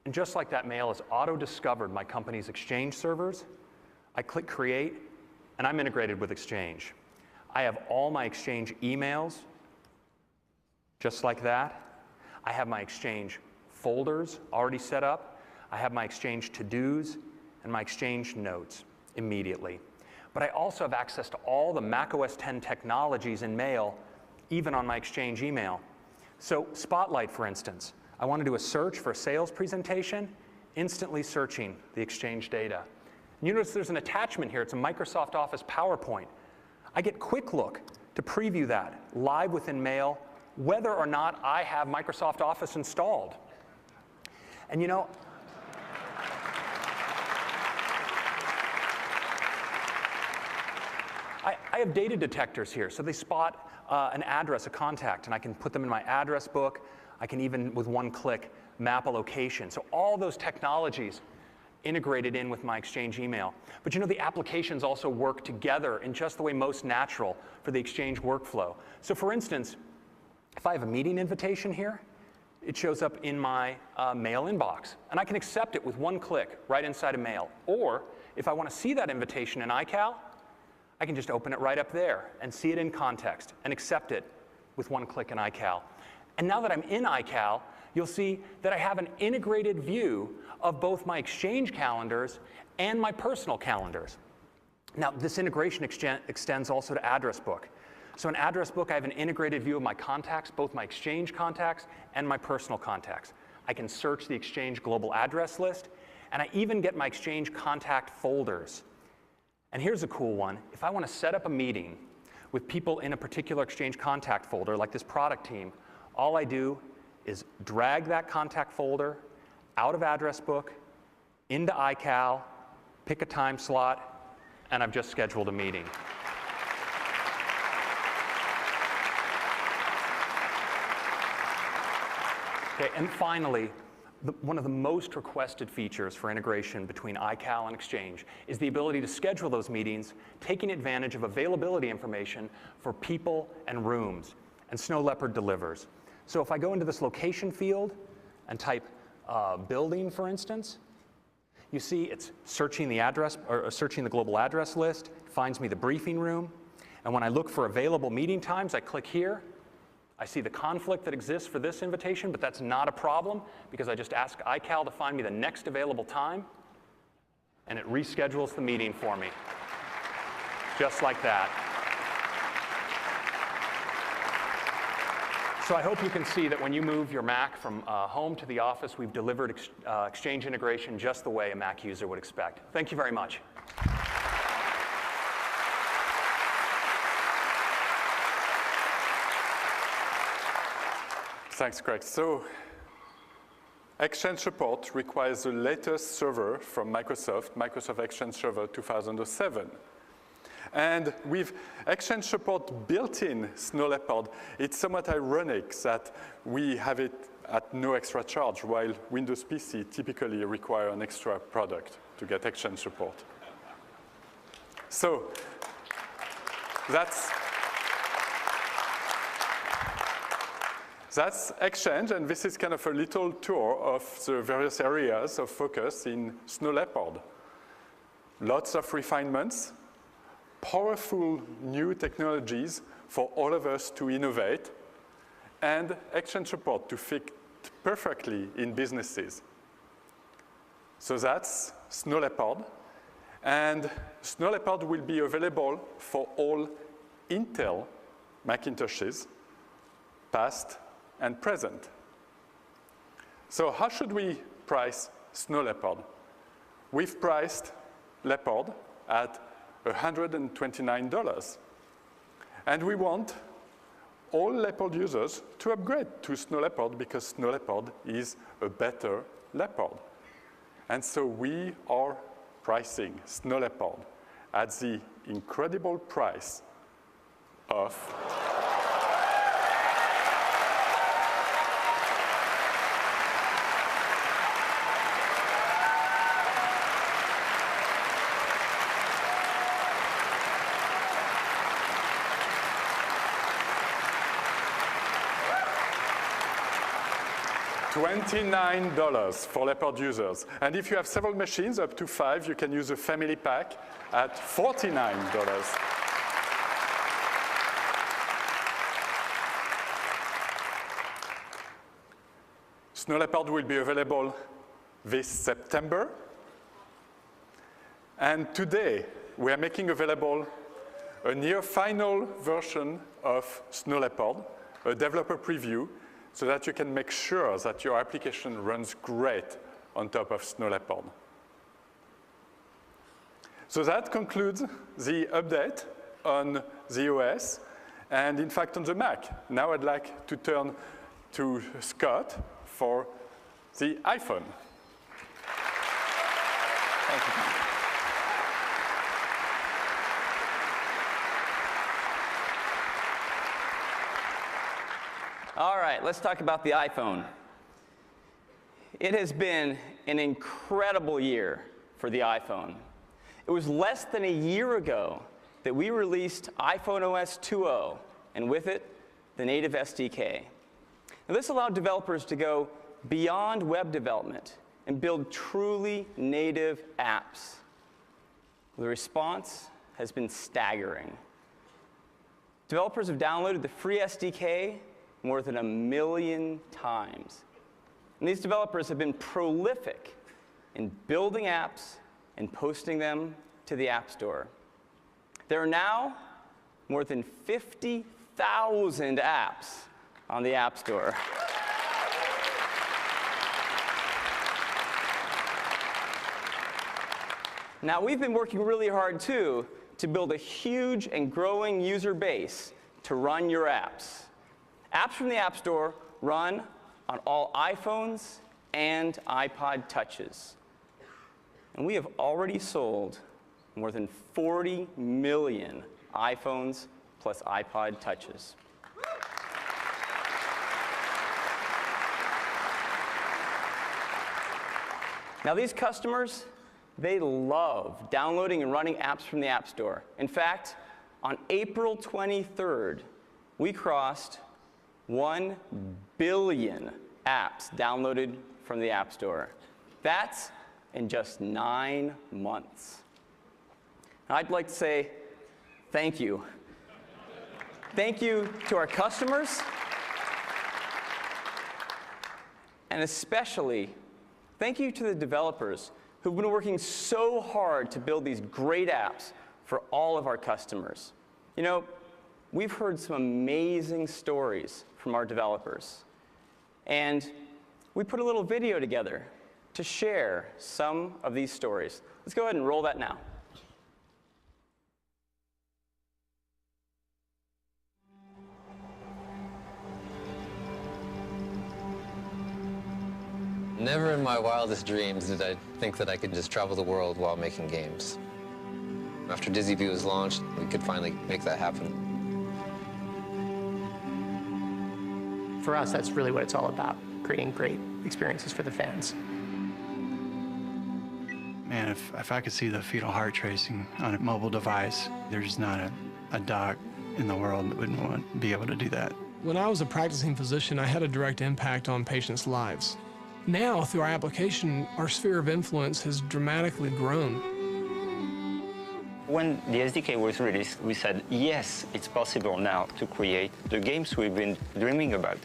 [SPEAKER 6] And just like that, Mail has auto-discovered my company's Exchange servers. I click Create, and I'm integrated with Exchange. I have all my Exchange emails, just like that. I have my Exchange folders already set up. I have my Exchange to-dos and my Exchange notes immediately. But I also have access to all the macOS 10 technologies in Mail, even on my Exchange email. So Spotlight, for instance. I want to do a search for a sales presentation, instantly searching the Exchange data. And you notice there's an attachment here. It's a Microsoft Office PowerPoint. I get Quick Look to preview that live within Mail, whether or not I have Microsoft Office installed. And you know, I have data detectors here, so they spot an address, a contact, and I can put them in my address book. I can even, with one click, map a location. So all those technologies integrated in with my Exchange email. But you know, the applications also work together in just the way most natural for the Exchange workflow. So for instance, if I have a meeting invitation here, it shows up in my Mail inbox. And I can accept it with one click right inside of Mail. Or if I want to see that invitation in iCal, I can just open it right up there and see it in context and accept it with one click in iCal. And now that I'm in iCal, you'll see that I have an integrated view of both my Exchange calendars and my personal calendars. Now, this integration extends also to Address Book. So in Address Book, I have an integrated view of my contacts, both my Exchange contacts and my personal contacts. I can search the Exchange global address list, and I even get my Exchange contact folders. And here's a cool one. If I want to set up a meeting with people in a particular Exchange contact folder, like this product team, all I do is drag that contact folder out of Address Book, into iCal, pick a time slot, and I've just scheduled a meeting. Okay, and finally, one of the most requested features for integration between iCal and Exchange is the ability to schedule those meetings, taking advantage of availability information for people and rooms. And Snow Leopard delivers. So if I go into this location field and type building, for instance, you see it's searching the address, or searching the global address list, finds me the briefing room. And when I look for available meeting times, I click here. I see the conflict that exists for this invitation, but that's not a problem because I just ask iCal to find me the next available time, and it reschedules the meeting for me, just like that. So I hope you can see that when you move your Mac from home to the office, we've delivered Exchange integration just the way a Mac user would expect. Thank you very much.
[SPEAKER 5] Thanks, Craig. So Exchange support requires the latest server from Microsoft, Microsoft Exchange Server 2007. And with Exchange support built in Snow Leopard, it's somewhat ironic that we have it at no extra charge, while Windows PC typically require an extra product to get Exchange support. So that's Exchange, and this is kind of a little tour of the various areas of focus in Snow Leopard. Lots of refinements, powerful new technologies for all of us to innovate, and Exchange support to fit perfectly in businesses. So that's Snow Leopard. And Snow Leopard will be available for all Intel Macintoshes, past and present. So how should we price Snow Leopard? We've priced Leopard at $129. And we want all Leopard users to upgrade to Snow Leopard because Snow Leopard is a better Leopard. And so we are pricing Snow Leopard at the incredible price of $29 for Leopard users. And if you have several machines, up to 5, you can use a family pack at $49. Snow Leopard will be available this September. And today, we are making available a near final version of Snow Leopard, a developer preview, so that you can make sure that your application runs great on top of Snow Leopard. So that concludes the update on the OS, and in fact on the Mac. Now I'd like to turn to Scott for the iPhone.
[SPEAKER 7] Thank you, Tom. All right, let's talk about the iPhone. It has been an incredible year for the iPhone. It was less than a year ago that we released iPhone OS 2.0, and with it, the native SDK. Now, this allowed developers to go beyond web development and build truly native apps. The response has been staggering. Developers have downloaded the free SDK more than 1 million times. And these developers have been prolific in building apps and posting them to the App Store. There are now more than 50,000 apps on the App Store. Now, we've been working really hard, too, to build a huge and growing user base to run your apps. Apps from the App Store run on all iPhones and iPod Touches. And we have already sold more than 40 million iPhones plus iPod Touches. Now, these customers, they love downloading and running apps from the App Store. In fact, on April 23rd, we crossed 1 billion apps downloaded from the App Store. That's in just 9 months. And I'd like to say thank you. Thank you to our customers, and especially thank you to the developers who've been working so hard to build these great apps for all of our customers. You know, we've heard some amazing stories from our developers. And we put a little video together to share some of these stories. Let's go ahead and roll that now.
[SPEAKER 8] Never in my wildest dreams did I think that I could just travel the world while making games. After DizzyView was launched, we could finally make that happen.
[SPEAKER 9] For us, that's really what it's all about, creating great experiences for the fans.
[SPEAKER 10] Man, if I could see the fetal heart tracing on a mobile device, there's not a doc in the world that wouldn't want to be able to do that.
[SPEAKER 11] When I was a practicing physician, I had a direct impact on patients' lives. Now, through our application, our sphere of influence has dramatically grown.
[SPEAKER 12] When the SDK was released, we said, yes, it's possible now to create the games we've been dreaming about.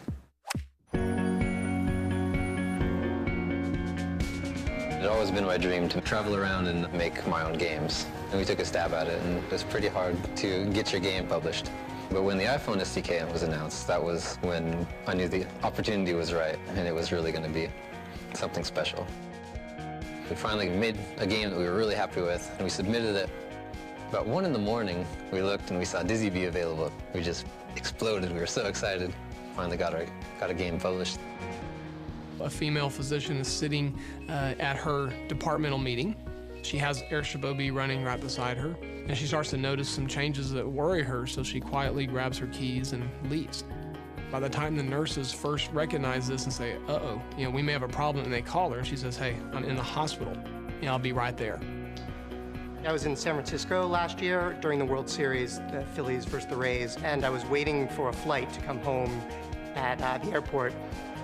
[SPEAKER 8] It It's always been my dream to travel around and make my own games. And we took a stab at it, and it was pretty hard to get your game published. But when the iPhone SDK was announced, that was when I knew the opportunity was right, and it was really going to be something special. We finally made a game that we were really happy with, and we submitted it. About 1 in the morning, we looked and we saw DizzyView available. We just exploded. We were so excited. Finally got a game published.
[SPEAKER 11] A female physician is sitting at her departmental meeting. She has Airship OB running right beside her, and she starts to notice some changes that worry her, so she quietly grabs her keys and leaves. By the time the nurses first recognize this and say, uh-oh, we may have a problem, and they call her, she says, hey, I'm in the hospital, I'll be right there.
[SPEAKER 9] I was in San Francisco last year during the World Series, the Phillies versus the Rays, and I was waiting for a flight to come home at the airport.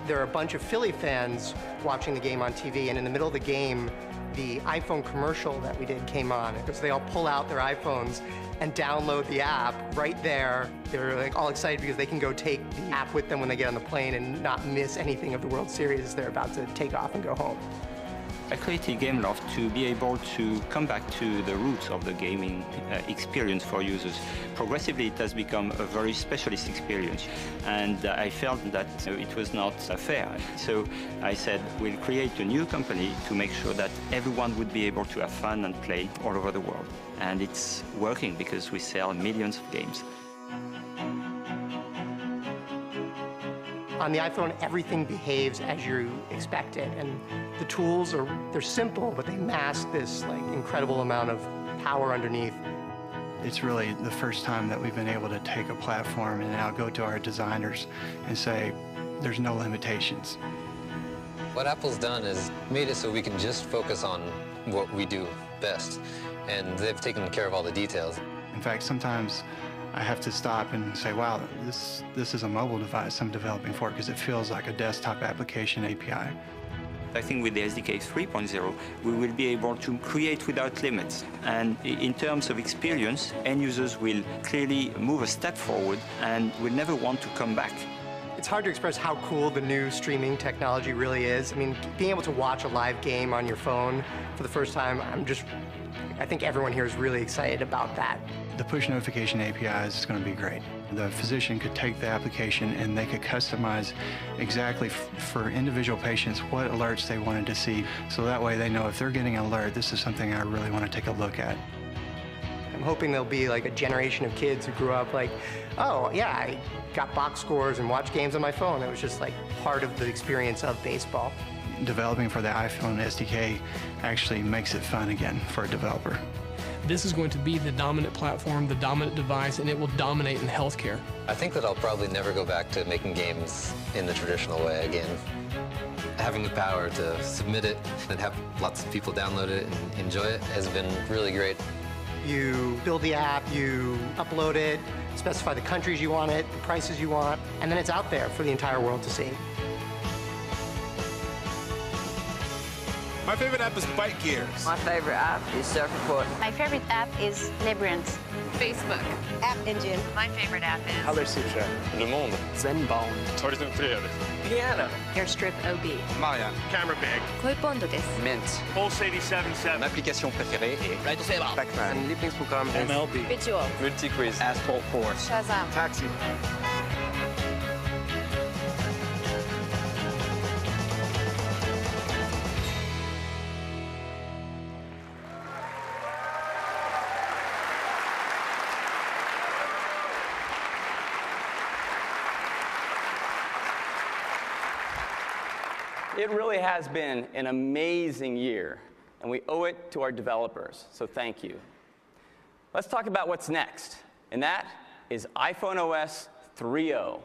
[SPEAKER 9] There are a bunch of Philly fans watching the game on TV, and in the middle of the game, the iPhone commercial that we did came on. So they all pull out their iPhones and download the app right there. They're like all excited because they can go take the app with them when they get on the plane and not miss anything of the World Series. They're about to take off and go home.
[SPEAKER 12] I created Gameloft to be able to come back to the roots of the gaming experience for users. Progressively, it has become a very specialist experience, and I felt that it was not fair. So I said, we'll create a new company to make sure that everyone would be able to have fun and play all over the world. And it's working because we sell millions of games.
[SPEAKER 9] On the iPhone, everything behaves as you expect it, and the tools they're simple, but they mask this incredible amount of power underneath.
[SPEAKER 10] It's really the first time that we've been able to take a platform and now go to our designers and say, there's no limitations.
[SPEAKER 8] What Apple's done is made it so we can just focus on what we do best, and they've taken care of all the details.
[SPEAKER 10] In fact, sometimes I have to stop and say, wow, this is a mobile device I'm developing for, because it feels like a desktop application API.
[SPEAKER 12] I think with the SDK 3.0, we will be able to create without limits. And in terms of experience, end users will clearly move a step forward and will never want to come back.
[SPEAKER 9] It's hard to express how cool the new streaming technology really is. I mean, being able to watch a live game on your phone for the first time, I think everyone here is really excited about that.
[SPEAKER 10] The push notification API is going to be great. The physician could take the application and they could customize exactly for individual patients what alerts they wanted to see. So that way they know if they're getting an alert, this is something I really want to take a look at.
[SPEAKER 9] I'm hoping there'll be like a generation of kids who grew up like, oh yeah, I got box scores and watched games on my phone. It was just like part of the experience of baseball.
[SPEAKER 10] Developing for the iPhone SDK actually makes it fun again for a developer.
[SPEAKER 11] This is going to be the dominant platform, the dominant device, and it will dominate in healthcare.
[SPEAKER 8] I think that I'll probably never go back to making games in the traditional way again. Having the power to submit it and have lots of people download it and enjoy it has been really great.
[SPEAKER 9] You build the app, you upload it, specify the countries you want it, the prices you want, and then it's out there for the entire world to see.
[SPEAKER 3] My favorite app is Bike Gears.
[SPEAKER 13] My favorite app is Surf Report.
[SPEAKER 14] My favorite app is Labyrinth.
[SPEAKER 15] Facebook. App Engine. My favorite app is
[SPEAKER 16] Color Sutra.
[SPEAKER 17] Le Monde.
[SPEAKER 16] Zenbound.
[SPEAKER 17] Horizon 3.
[SPEAKER 13] Piano.
[SPEAKER 15] Airstrip OB.
[SPEAKER 17] Marianne.
[SPEAKER 16] Camera Bag.
[SPEAKER 15] Koipondo desu.
[SPEAKER 17] Mint.
[SPEAKER 16] Pulse 87.7.
[SPEAKER 17] Mon application préférée est Lightsaber.
[SPEAKER 13] Pac-Man. Mein Lieblingsprogramm ist
[SPEAKER 16] MLB.
[SPEAKER 15] Visual.
[SPEAKER 17] Multiquiz.
[SPEAKER 13] Asphalt Force.
[SPEAKER 15] Shazam.
[SPEAKER 16] Taxi.
[SPEAKER 7] It really has been an amazing year, and we owe it to our developers, so thank you. Let's talk about what's next, and that is iPhone OS 3.0.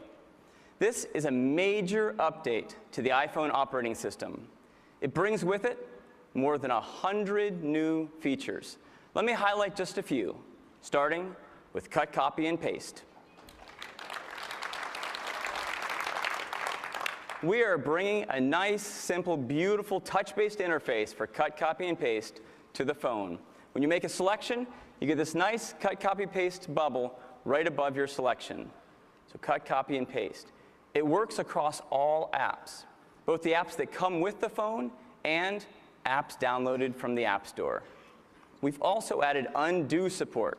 [SPEAKER 7] This is a major update to the iPhone operating system. It brings with it more than 100 new features. Let me highlight just a few, starting with cut, copy, and paste. We are bringing a nice, simple, beautiful touch-based interface for cut, copy, and paste to the phone. When you make a selection, you get this nice cut, copy, paste bubble right above your selection. So cut, copy, and paste. It works across all apps, both the apps that come with the phone and apps downloaded from the App Store. We've also added undo support.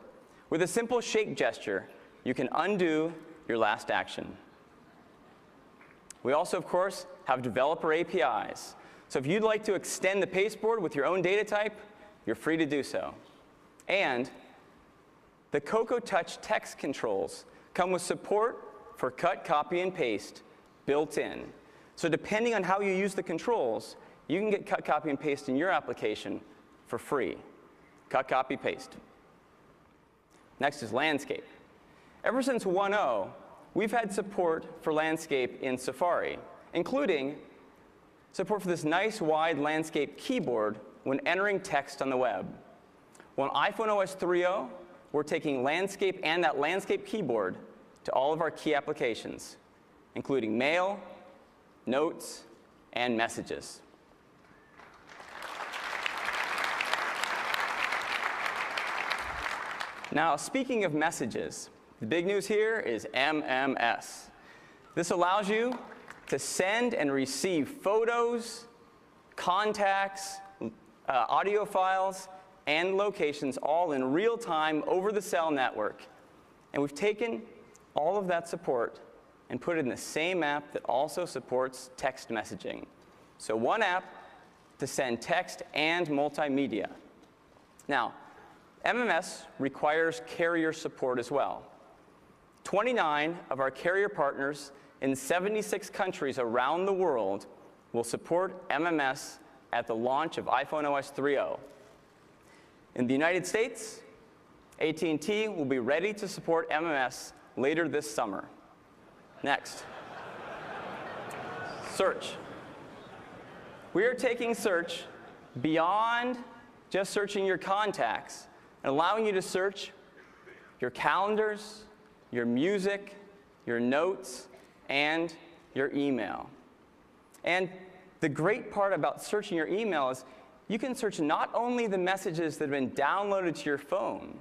[SPEAKER 7] With a simple shake gesture, you can undo your last action. We also, of course, have developer APIs. So if you'd like to extend the pasteboard with your own data type, you're free to do so. And the Cocoa Touch text controls come with support for cut, copy, and paste built in. So depending on how you use the controls, you can get cut, copy, and paste in your application for free. Cut, copy, paste. Next is landscape. Ever since 1.0, we've had support for landscape in Safari, including support for this nice wide landscape keyboard when entering text on the web. Well, on iPhone OS 3.0, we're taking landscape and that landscape keyboard to all of our key applications, including Mail, Notes, and Messages. Now, speaking of messages, the big news here is MMS. This allows you to send and receive photos, contacts, audio files, and locations all in real time over the cell network. And we've taken all of that support and put it in the same app that also supports text messaging. So one app to send text and multimedia. Now, MMS requires carrier support as well. 29 of our carrier partners in 76 countries around the world will support MMS at the launch of iPhone OS 3.0. In the United States, AT&T will be ready to support MMS later this summer. Next. Search. We are taking search beyond just searching your contacts and allowing you to search your calendars, your music, your notes, and your email. And the great part about searching your email is you can search not only the messages that have been downloaded to your phone,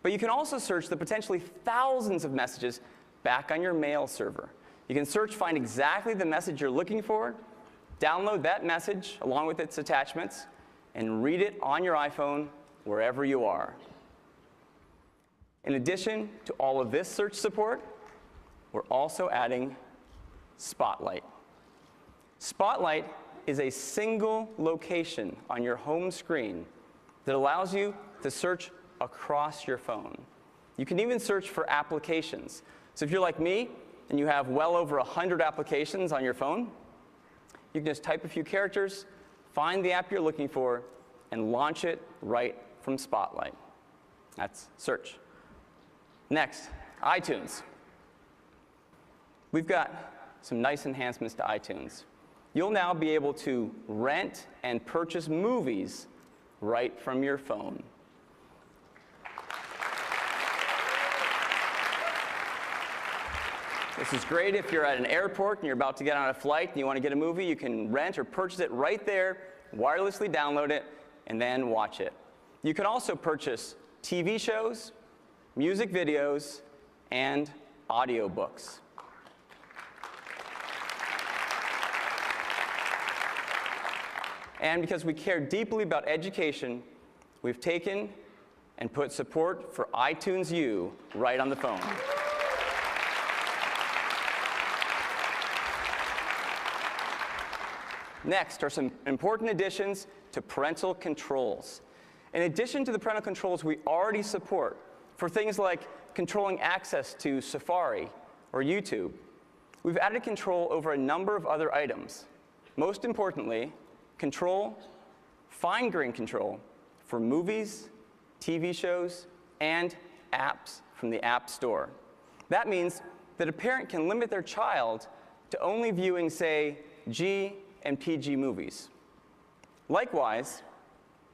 [SPEAKER 7] but you can also search the potentially thousands of messages back on your mail server. You can search, find exactly the message you're looking for, download that message along with its attachments, and read it on your iPhone wherever you are. In addition to all of this search support, we're also adding Spotlight. Spotlight is a single location on your home screen that allows you to search across your phone. You can even search for applications. So if you're like me and you have well over 100 applications on your phone, you can just type a few characters, find the app you're looking for, and launch it right from Spotlight. That's search. Next, iTunes. We've got some nice enhancements to iTunes. You'll now be able to rent and purchase movies right from your phone. This is great if you're at an airport and you're about to get on a flight and you want to get a movie. You can rent or purchase it right there, wirelessly download it, and then watch it. You can also purchase TV shows, music videos, and audiobooks. And because we care deeply about education, we've taken and put support for iTunes U right on the phone. Next are some important additions to parental controls. In addition to the parental controls we already support for things like controlling access to Safari or YouTube, we've added control over a number of other items. Most importantly, fine-grained control for movies, TV shows, and apps from the App Store. That means that a parent can limit their child to only viewing, say, G and PG movies. Likewise,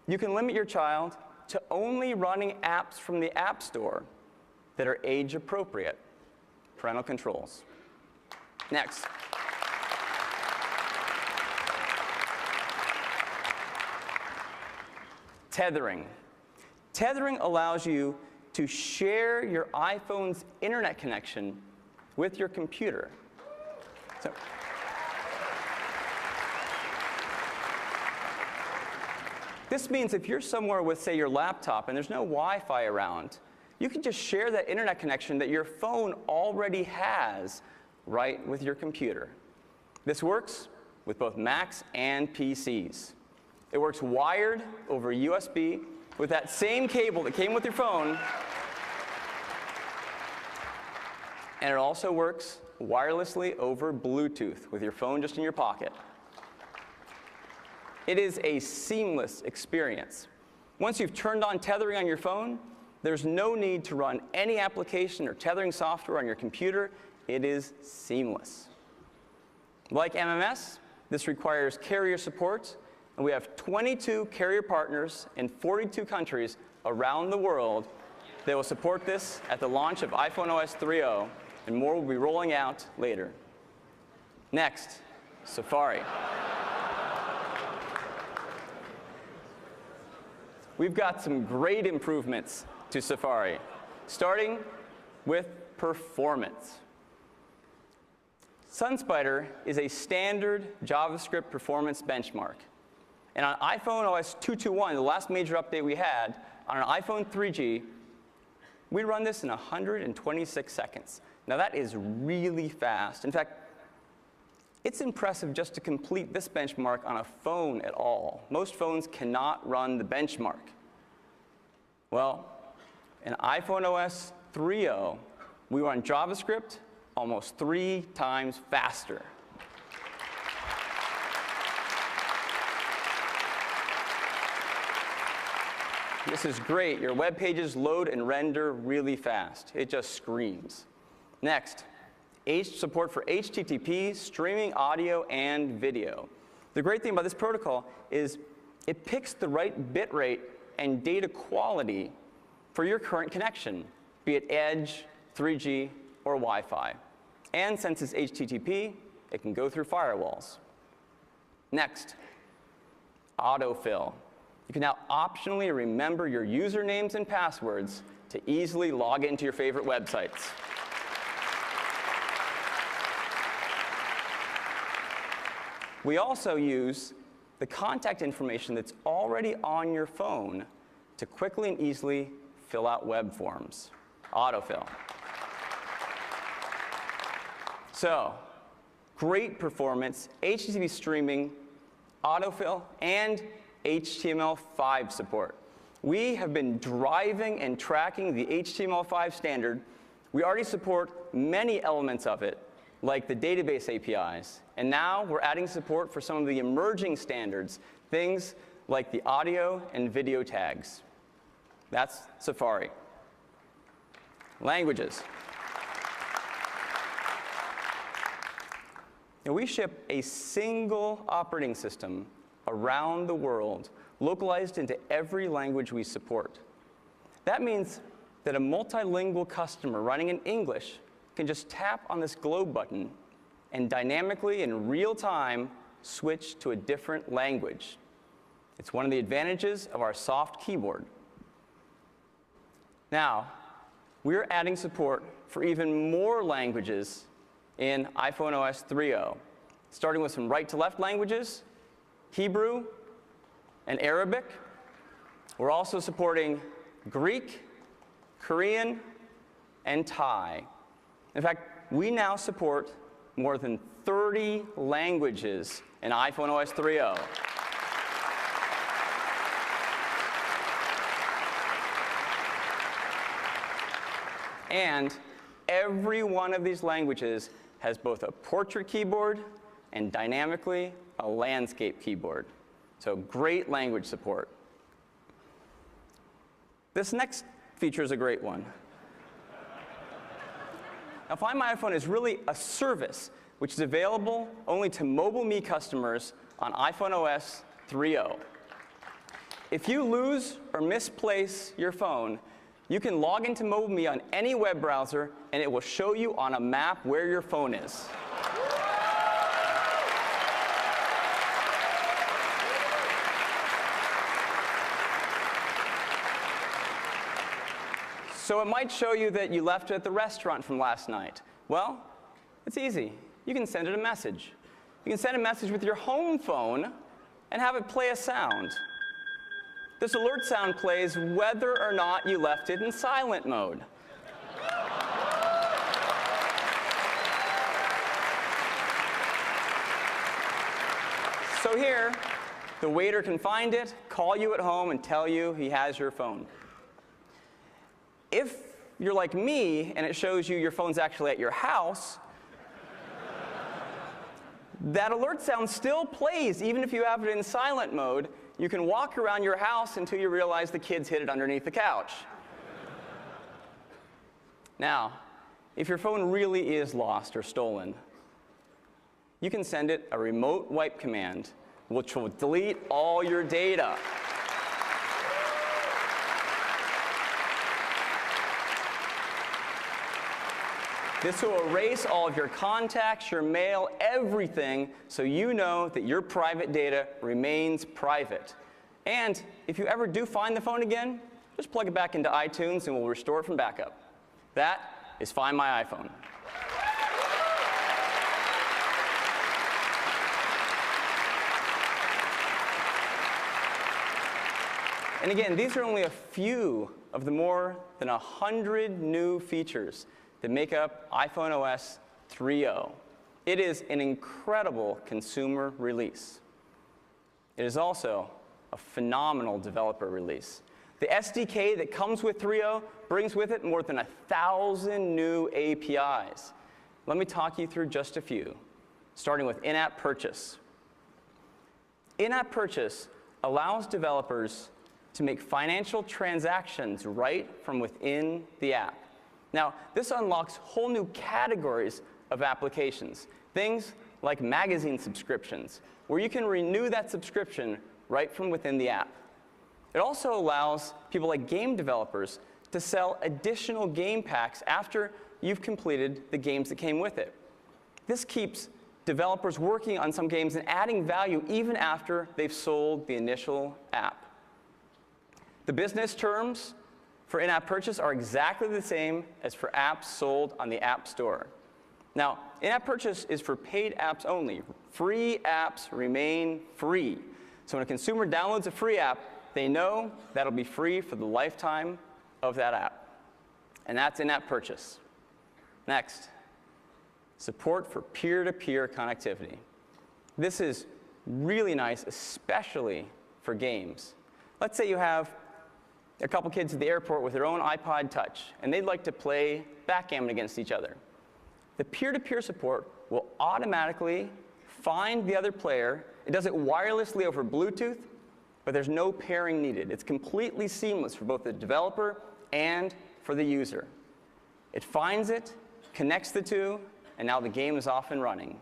[SPEAKER 7] you can limit your child to only running apps from the App Store that are age-appropriate. Parental controls. Next. Tethering. Tethering allows you to share your iPhone's internet connection with your computer. This means if you're somewhere with, say, your laptop and there's no Wi-Fi around, you can just share that internet connection that your phone already has right with your computer. This works with both Macs and PCs. It works wired over USB with that same cable that came with your phone. And it also works wirelessly over Bluetooth with your phone just in your pocket. It is a seamless experience. Once you've turned on tethering on your phone, there's no need to run any application or tethering software on your computer. It is seamless. Like MMS, this requires carrier support, and we have 22 carrier partners in 42 countries around the world that will support this at the launch of iPhone OS 3.0, and more will be rolling out later. Next, Safari. We've got some great improvements to Safari, starting with performance. SunSpider is a standard JavaScript performance benchmark. And on iPhone OS 2.2.1, the last major update we had, on an iPhone 3G, we run this in 126 seconds. Now that is really fast. In fact, it's impressive just to complete this benchmark on a phone at all. Most phones cannot run the benchmark. Well, in iPhone OS 3.0, we run JavaScript almost 3 times faster. This is great. Your web pages load and render really fast. It just screams. Next, support for HTTP, streaming audio, and video. The great thing about this protocol is it picks the right bit rate and data quality for your current connection, be it Edge, 3G, or Wi-Fi. And since it's HTTP, it can go through firewalls. Next, autofill. You can now optionally remember your usernames and passwords to easily log into your favorite websites. We also use the contact information that's already on your phone to quickly and easily fill out web forms. Autofill. So, great performance, HTTP streaming, autofill, and HTML5 support. We have been driving and tracking the HTML5 standard. We already support many elements of it, like the database APIs. And now we're adding support for some of the emerging standards, things like the audio and video tags. That's Safari. Languages. Now, we ship a single operating system around the world, localized into every language we support. That means that a multilingual customer running in English can just tap on this globe button and dynamically, in real time, switch to a different language. It's one of the advantages of our soft keyboard. Now, we're adding support for even more languages in iPhone OS 3.0, starting with some right-to-left languages, Hebrew and Arabic. We're also supporting Greek, Korean, and Thai. In fact, we now support more than 30 languages in iPhone OS 3.0. And every one of these languages has both a portrait keyboard and dynamically a landscape keyboard. So great language support. This next feature is a great one. Now, Find My iPhone is really a service which is available only to MobileMe customers on iPhone OS 3.0. If you lose or misplace your phone, you can log into MobileMe on any web browser, and it will show you on a map where your phone is. So it might show you that you left it at the restaurant from last night. Well, it's easy. You can send it a message. You can send a message with your home phone and have it play a sound. This alert sound plays whether or not you left it in silent mode. So here, the waiter can find it, call you at home, and tell you he has your phone. If you're like me and it shows you your phone's actually at your house, that alert sound still plays even if you have it in silent mode. You can walk around your house until you realize the kids hid it underneath the couch. Now, if your phone really is lost or stolen, you can send it a remote wipe command, which will delete all your data. This will erase all of your contacts, your mail, everything, so you know that your private data remains private. And if you ever do find the phone again, just plug it back into iTunes and we'll restore it from backup. That is Find My iPhone. And again, these are only a few of the more than 100 new features that make up iPhone OS 3.0. It is an incredible consumer release. It is also a phenomenal developer release. The SDK that comes with 3.0 brings with it more than 1,000 new APIs. Let me talk you through just a few, starting with in-app purchase. In-app purchase allows developers to make financial transactions right from within the app. Now, this unlocks whole new categories of applications, things like magazine subscriptions, where you can renew that subscription right from within the app. It also allows people like game developers to sell additional game packs after you've completed the games that came with it. This keeps developers working on some games and adding value even after they've sold the initial app. The business terms for in-app purchase are exactly the same as for apps sold on the App Store. Now, in-app purchase is for paid apps only. Free apps remain free. So when a consumer downloads a free app, they know that'll be free for the lifetime of that app. And that's in-app purchase. Next, support for peer-to-peer connectivity. This is really nice, especially for games. Let's say you have a couple kids at the airport with their own iPod Touch, and they'd like to play backgammon against each other. The peer-to-peer support will automatically find the other player. It does it wirelessly over Bluetooth, but there's no pairing needed. It's completely seamless for both the developer and for the user. It finds it, connects the two, and now the game is off and running.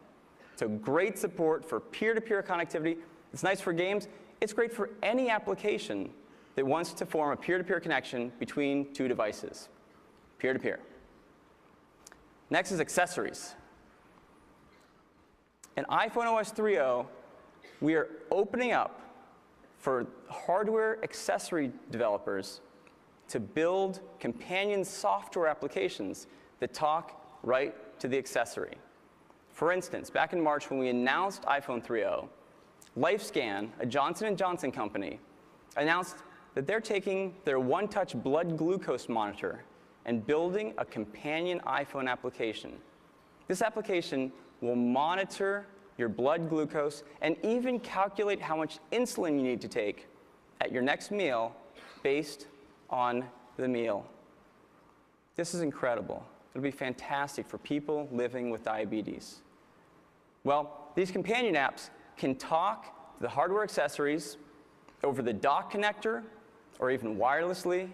[SPEAKER 7] So great support for peer-to-peer connectivity. It's nice for games. It's great for any application that wants to form a peer-to-peer connection between two devices, peer-to-peer. Next is accessories. In iPhone OS 3.0, we are opening up for hardware accessory developers to build companion software applications that talk right to the accessory. For instance, back in March when we announced iPhone 3.0, LifeScan, a Johnson & Johnson company, announced that they're taking their one-touch blood glucose monitor and building a companion iPhone application. This application will monitor your blood glucose and even calculate how much insulin you need to take at your next meal based on the meal. This is incredible. It'll be fantastic for people living with diabetes. Well, these companion apps can talk to the hardware accessories over the dock connector or even wirelessly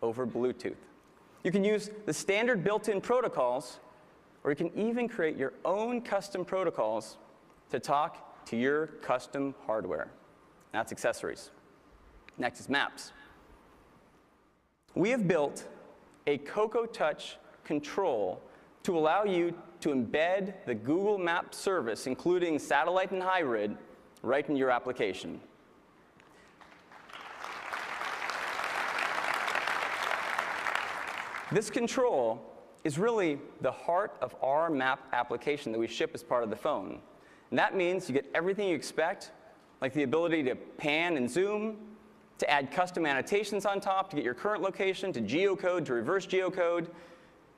[SPEAKER 7] over Bluetooth. You can use the standard built-in protocols, or you can even create your own custom protocols to talk to your custom hardware. That's accessories. Next is maps. We have built a Cocoa Touch control to allow you to embed the Google Maps service, including satellite and hybrid, right in your application. This control is really the heart of our map application that we ship as part of the phone. And that means you get everything you expect, like the ability to pan and zoom, to add custom annotations on top to get your current location, to geocode, to reverse geocode.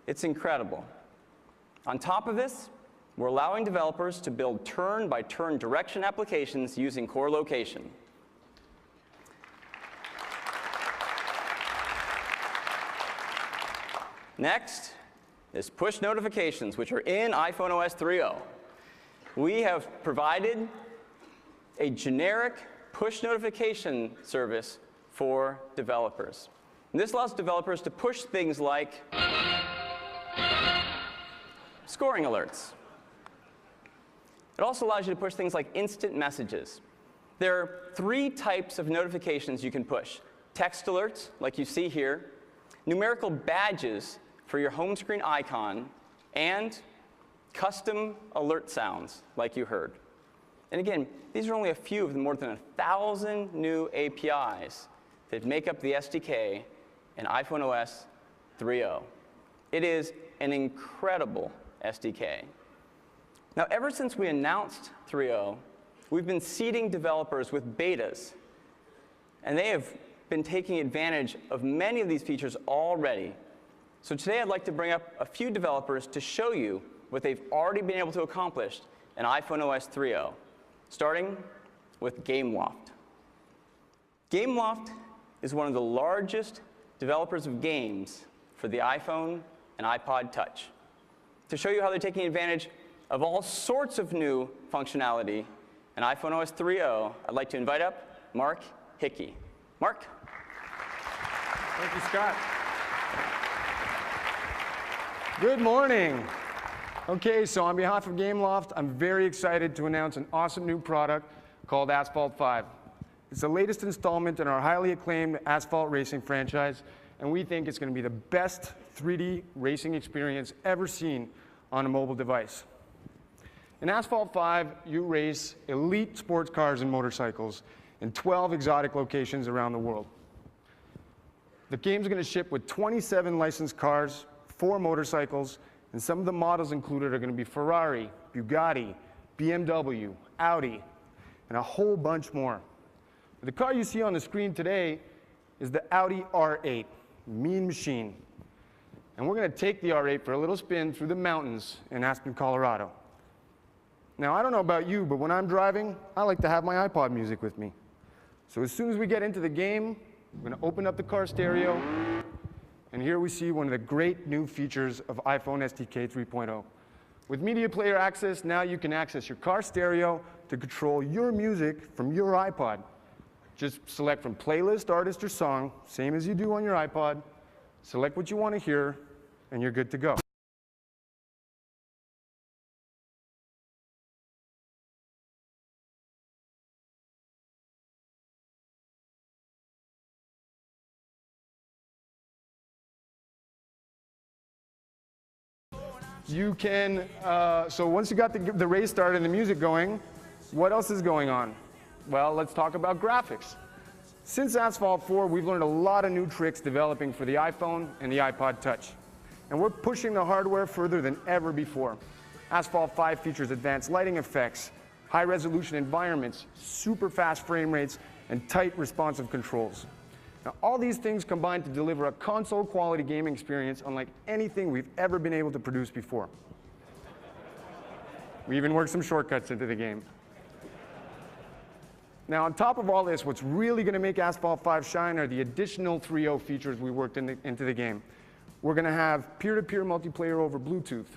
[SPEAKER 7] It's incredible. On top of this, we're allowing developers to build turn-by-turn direction applications using core location. Next is push notifications, which are in iPhone OS 3.0. We have provided a generic push notification service for developers. And this allows developers to push things like scoring alerts. It also allows you to push things like instant messages. There are 3 types of notifications you can push. Text alerts, like you see here, numerical badges for your home screen icon, and custom alert sounds, like you heard. And again, these are only a few of the more than 1,000 new APIs that make up the SDK in iPhone OS 3.0. It is an incredible SDK. Now, ever since we announced 3.0, we've been seeding developers with betas, and they have been taking advantage of many of these features already. So today I'd like to bring up a few developers to show you what they've already been able to accomplish in iPhone OS 3.0, starting with GameLoft. GameLoft is one of the largest developers of games for the iPhone and iPod Touch. To show you how they're taking advantage of all sorts of new functionality in iPhone OS 3.0, I'd like to invite up Mark Hickey. Mark?
[SPEAKER 18] Thank you, Scott. Good morning. Okay, so on behalf of GameLoft, I'm very excited to announce an awesome new product called Asphalt 5. It's the latest installment in our highly acclaimed Asphalt racing franchise, and we think it's going to be the best 3D racing experience ever seen on a mobile device. In Asphalt 5, you race elite sports cars and motorcycles in 12 exotic locations around the world. The game's going to ship with 27 licensed cars, 4 motorcycles, and some of the models included are going to be Ferrari, Bugatti, BMW, Audi, and a whole bunch more. The car you see on the screen today is the Audi R8, mean machine. And we're going to take the R8 for a little spin through the mountains in Aspen, Colorado. Now, I don't know about you, but when I'm driving, I like to have my iPod music with me. So as soon as we get into the game, I'm going to open up the car stereo, and here we see one of the great new features of iPhone SDK 3.0. With Media Player Access, now you can access your car stereo to control your music from your iPod. Just select from playlist, artist, or song, same as you do on your iPod. Select what you want to hear, and you're good to go. You can, so once you got the race started and the music going, what else is going on? Well, let's talk about graphics. Since Asphalt 4, we've learned a lot of new tricks developing for the iPhone and the iPod Touch. And we're pushing the hardware further than ever before. Asphalt 5 features advanced lighting effects, high-resolution environments, super fast frame rates, and tight responsive controls. Now, all these things combine to deliver a console-quality gaming experience unlike anything we've ever been able to produce before. We even worked some shortcuts into the game. Now, on top of all this, what's really going to make Asphalt 5 shine are the additional 3.0 features we worked into the game. We're going to have peer-to-peer multiplayer over Bluetooth,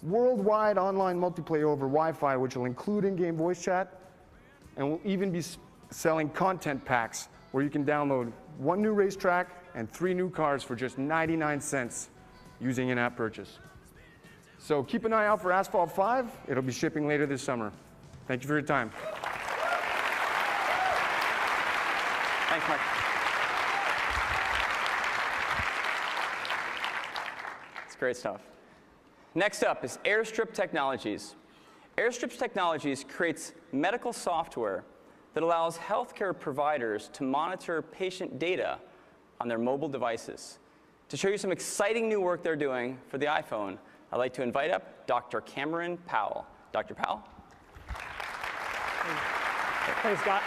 [SPEAKER 18] worldwide online multiplayer over Wi-Fi, which will include in-game voice chat, and we'll even be selling content packs where you can download 1 new racetrack and 3 new cars for just 99 cents using in-app purchase. So keep an eye out for Asphalt 5. It'll be shipping later this summer. Thank you for your time.
[SPEAKER 7] Thanks, Mark. It's great stuff. Next up is Airstrip Technologies. Airstrip Technologies creates medical software that allows healthcare providers to monitor patient data on their mobile devices. To show you some exciting new work they're doing for the iPhone, I'd like to invite up Dr. Cameron Powell. Dr. Powell?
[SPEAKER 19] Hey, Scott.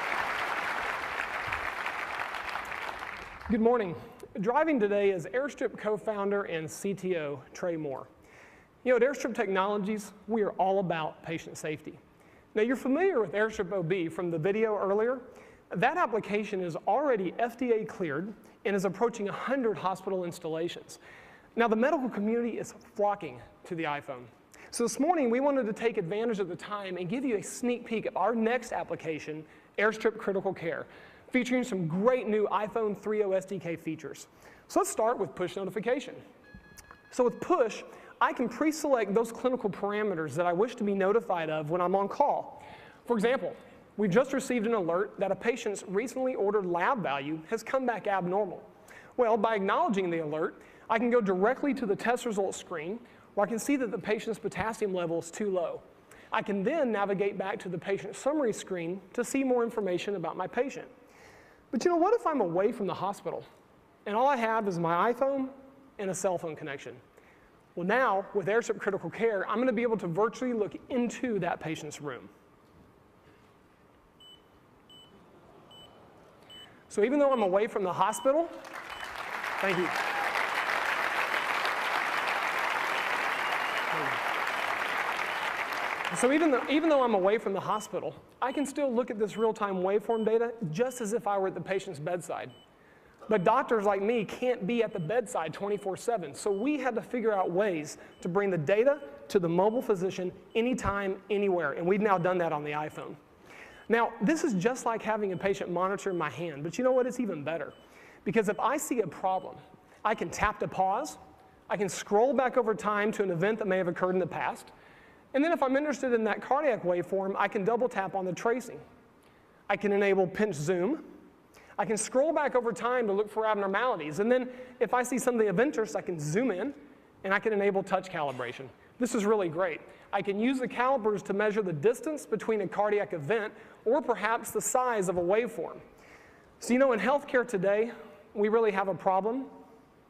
[SPEAKER 11] Good morning. Driving today is Airstrip co-founder and CTO Trey Moore. You know, at Airstrip Technologies, we are all about patient safety. Now, you're familiar with Airstrip OB from the video earlier. That application is already FDA cleared and is approaching 100 hospital installations. Now, the medical community is flocking to the iPhone. So this morning, we wanted to take advantage of the time and give you a sneak peek of our next application, Airstrip Critical Care, featuring some great new iPhone 3.0 SDK features. So let's start with push notification. So with push, I can pre-select those clinical parameters that I wish to be notified of when I'm on call. For example, we've just received an alert that a patient's recently ordered lab value has come back abnormal. Well, by acknowledging the alert, I can go directly to the test results screen where I can see that the patient's potassium level is too low. I can then navigate back to the patient summary screen to see more information about my patient. But you know, what if I'm away from the hospital and all I have is my iPhone and a cell phone connection? Well, now, with Airstrip Critical Care, I'm going to be able to virtually look into that patient's room. So even though I'm away from the hospital, thank you. So even though I'm away from the hospital, I can still look at this real-time waveform data just as if I were at the patient's bedside. But doctors like me can't be at the bedside 24/7, so we had to figure out ways to bring the data to the mobile physician anytime, anywhere, and we've now done that on the iPhone. Now, this is just like having a patient monitor in my hand, but you know what? It's even better. Because if I see a problem, I can tap to pause, I can scroll back over time to an event that may have occurred in the past, and then if I'm interested in that cardiac waveform, I can double tap on the tracing. I can enable pinch zoom. I can scroll back over time to look for abnormalities. And then if I see something of interest, I can zoom in and I can enable touch calibration. This is really great. I can use the calipers to measure the distance between a cardiac event or perhaps the size of a waveform. So you know, in healthcare today, we really have a problem.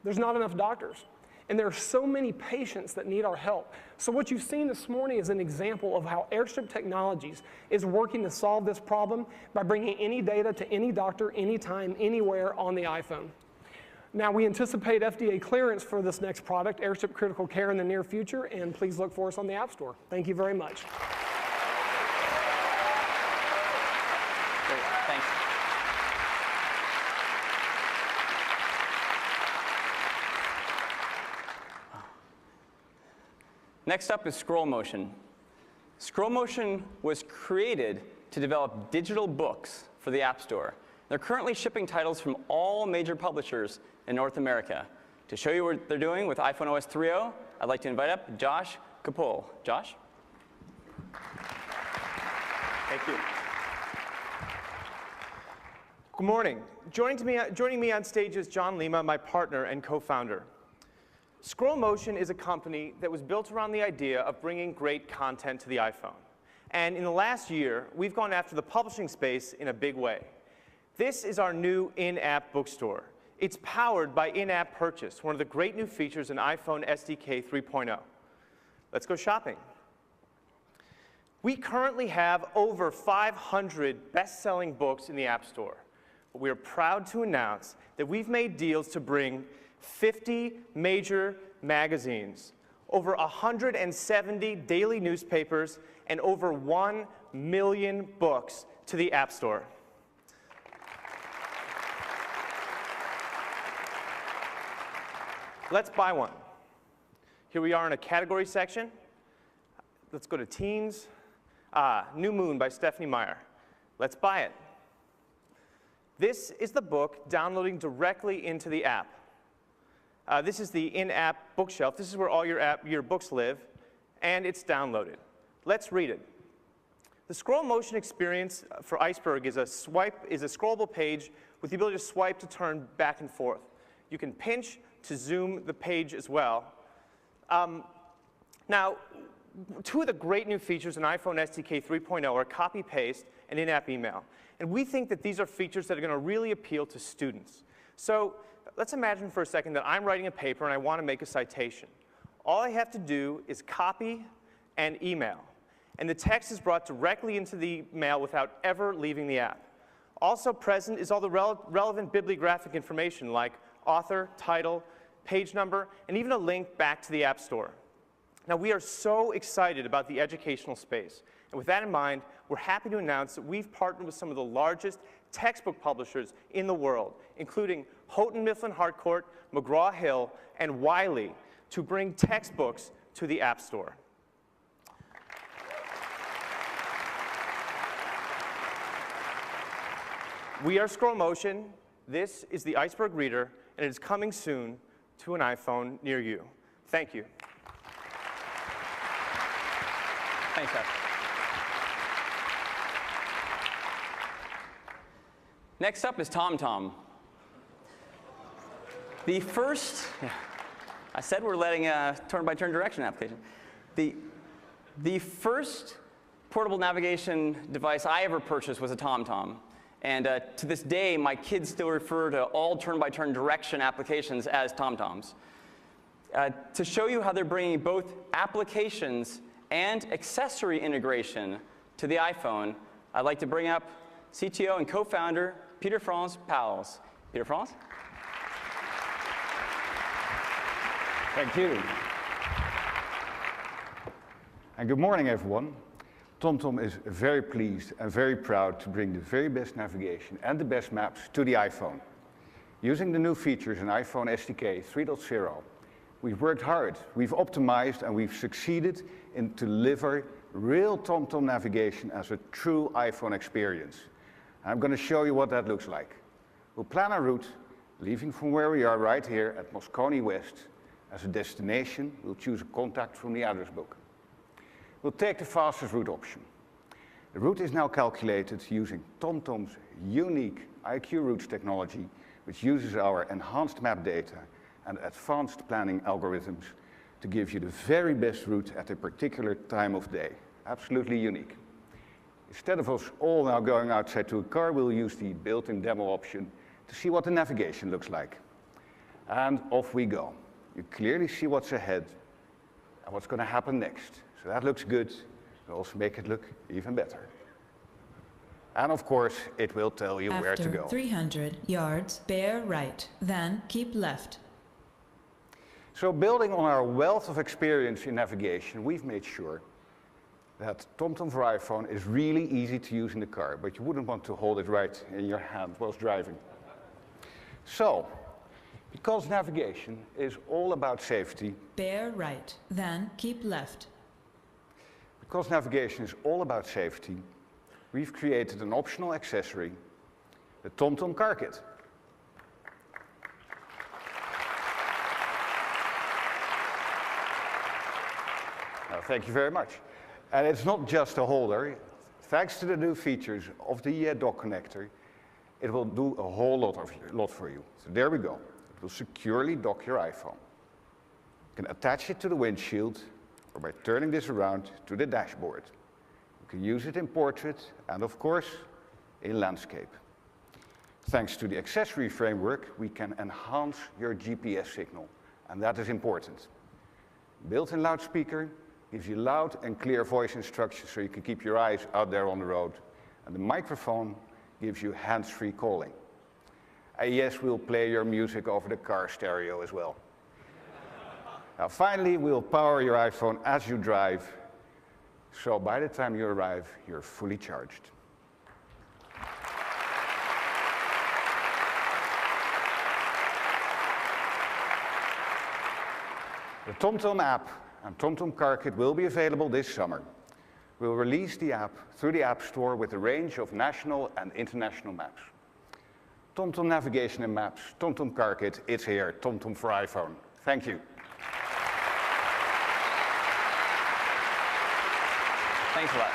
[SPEAKER 11] There's not enough doctors. And there are so many patients that need our help. So what you've seen this morning is an example of how Airstrip Technologies is working to solve this problem by bringing any data to any doctor, anytime, anywhere on the iPhone. Now, we anticipate FDA clearance for this next product, Airstrip Critical Care, in the near future, and please look for us on the App Store. Thank you very much.
[SPEAKER 7] Great, thanks. Next up is scroll motion. Scroll motion was created to develop digital books for the App Store. They're currently shipping titles from all major publishers in North America. To show you what they're doing with iPhone OS 3.0, I'd like to invite up Josh Kapul. Josh?
[SPEAKER 19] Thank you. Good morning. Joining me on stage is John Lima, my partner and co-founder. Scroll Motion is a company that was built around the idea of bringing great content to the iPhone. And in the last year, we've gone after the publishing space in a big way. This is our new in-app bookstore. It's powered by in-app purchase, one of the great new features in iPhone SDK 3.0. Let's go shopping. We currently have over 500 best-selling books in the App Store. But we are proud to announce that we've made deals to bring 50 major magazines, over 170 daily newspapers, and over 1 million books to the App Store. Let's buy one. Here we are in a category section. Let's go to teens. New Moon by Stephanie Meyer. Let's buy it. This is the book downloading directly into the app. This is the in-app bookshelf. This is where all your books live, and it's downloaded. Let's read it. The scroll motion experience for Iceberg is a scrollable page with the ability to swipe to turn back and forth. You can pinch to zoom the page as well. Now, two of the great new features in iPhone SDK 3.0 are copy-paste and in-app email. And we think that these are features that are going to really appeal to students. So let's imagine for a second that I'm writing a paper and I want to make a citation. All I have to do is copy and email. And the text is brought directly into the mail without ever leaving the app. Also present is all the relevant bibliographic information like author, title, page number, and even a link back to the App Store. Now, we are so excited about the educational space. And with that in mind, we're happy to announce that we've partnered with some of the largest textbook publishers in the world, including Houghton Mifflin Harcourt, McGraw-Hill, and Wiley, to bring textbooks to the App Store. We are Scroll Motion. This is the Iceberg Reader, and it is coming soon to an iPhone near you. Thank you.
[SPEAKER 7] Thanks, Jeff. Next up is TomTom. The first, I said we're letting a turn-by-turn direction application. The first portable navigation device I ever purchased was a TomTom. And to this day, my kids still refer to all turn-by-turn direction applications as TomToms. To show you how they're bringing both applications and accessory integration to the iPhone, I'd like to bring up CTO and co-founder Peter-France Pauwels. Peter-France?
[SPEAKER 20] Thank you. And good morning, everyone. TomTom is very pleased and very proud to bring the very best navigation and the best maps to the iPhone. Using the new features in iPhone SDK 3.0, we've worked hard, we've optimized, and we've succeeded in deliver real TomTom navigation as a true iPhone experience. And I'm going to show you what that looks like. We'll plan a route, leaving from where we are right here at Moscone West. As a destination, we'll choose a contact from the address book. We'll take the fastest route option. The route is now calculated using TomTom's unique IQ Routes technology, which uses our enhanced map data and advanced planning algorithms to give you the very best route at a particular time of day. Absolutely unique. Instead of us all now going outside to a car, we'll use the built-in demo option to see what the navigation looks like. And off we go. You clearly see what's ahead and what's going to happen next. So that looks good. We'll also make it look even better. And of course, it will tell you where to go.
[SPEAKER 21] After 300 yards, bear right, then keep left.
[SPEAKER 20] So building on our wealth of experience in navigation, we've made sure that TomTom for iPhone is really easy to use in the car, but you wouldn't want to hold it right in your hand whilst driving. So, because navigation is all about safety,
[SPEAKER 21] bear right, then keep left.
[SPEAKER 20] Because navigation is all about safety, we've created an optional accessory, the TomTom Car Kit. Thank you very much. And it's not just a holder. Thanks to the new features of the dock connector, it will do a whole lot for you. So there we go. It will securely dock your iPhone. You can attach it to the windshield, or by turning this around to the dashboard. You can use it in portrait and, of course, in landscape. Thanks to the accessory framework, we can enhance your GPS signal, and that is important. Built-in loudspeaker gives you loud and clear voice instructions so you can keep your eyes out there on the road. And the microphone gives you hands-free calling. And yes, we'll play your music over the car stereo as well. Now, finally, we'll power your iPhone as you drive, so by the time you arrive, you're fully charged. The TomTom app and TomTom Car Kit will be available this summer. We'll release the app through the App Store with a range of national and international maps. TomTom Navigation and Maps, TomTom Car Kit, it's here, TomTom for iPhone. Thank you.
[SPEAKER 7] Thanks a lot.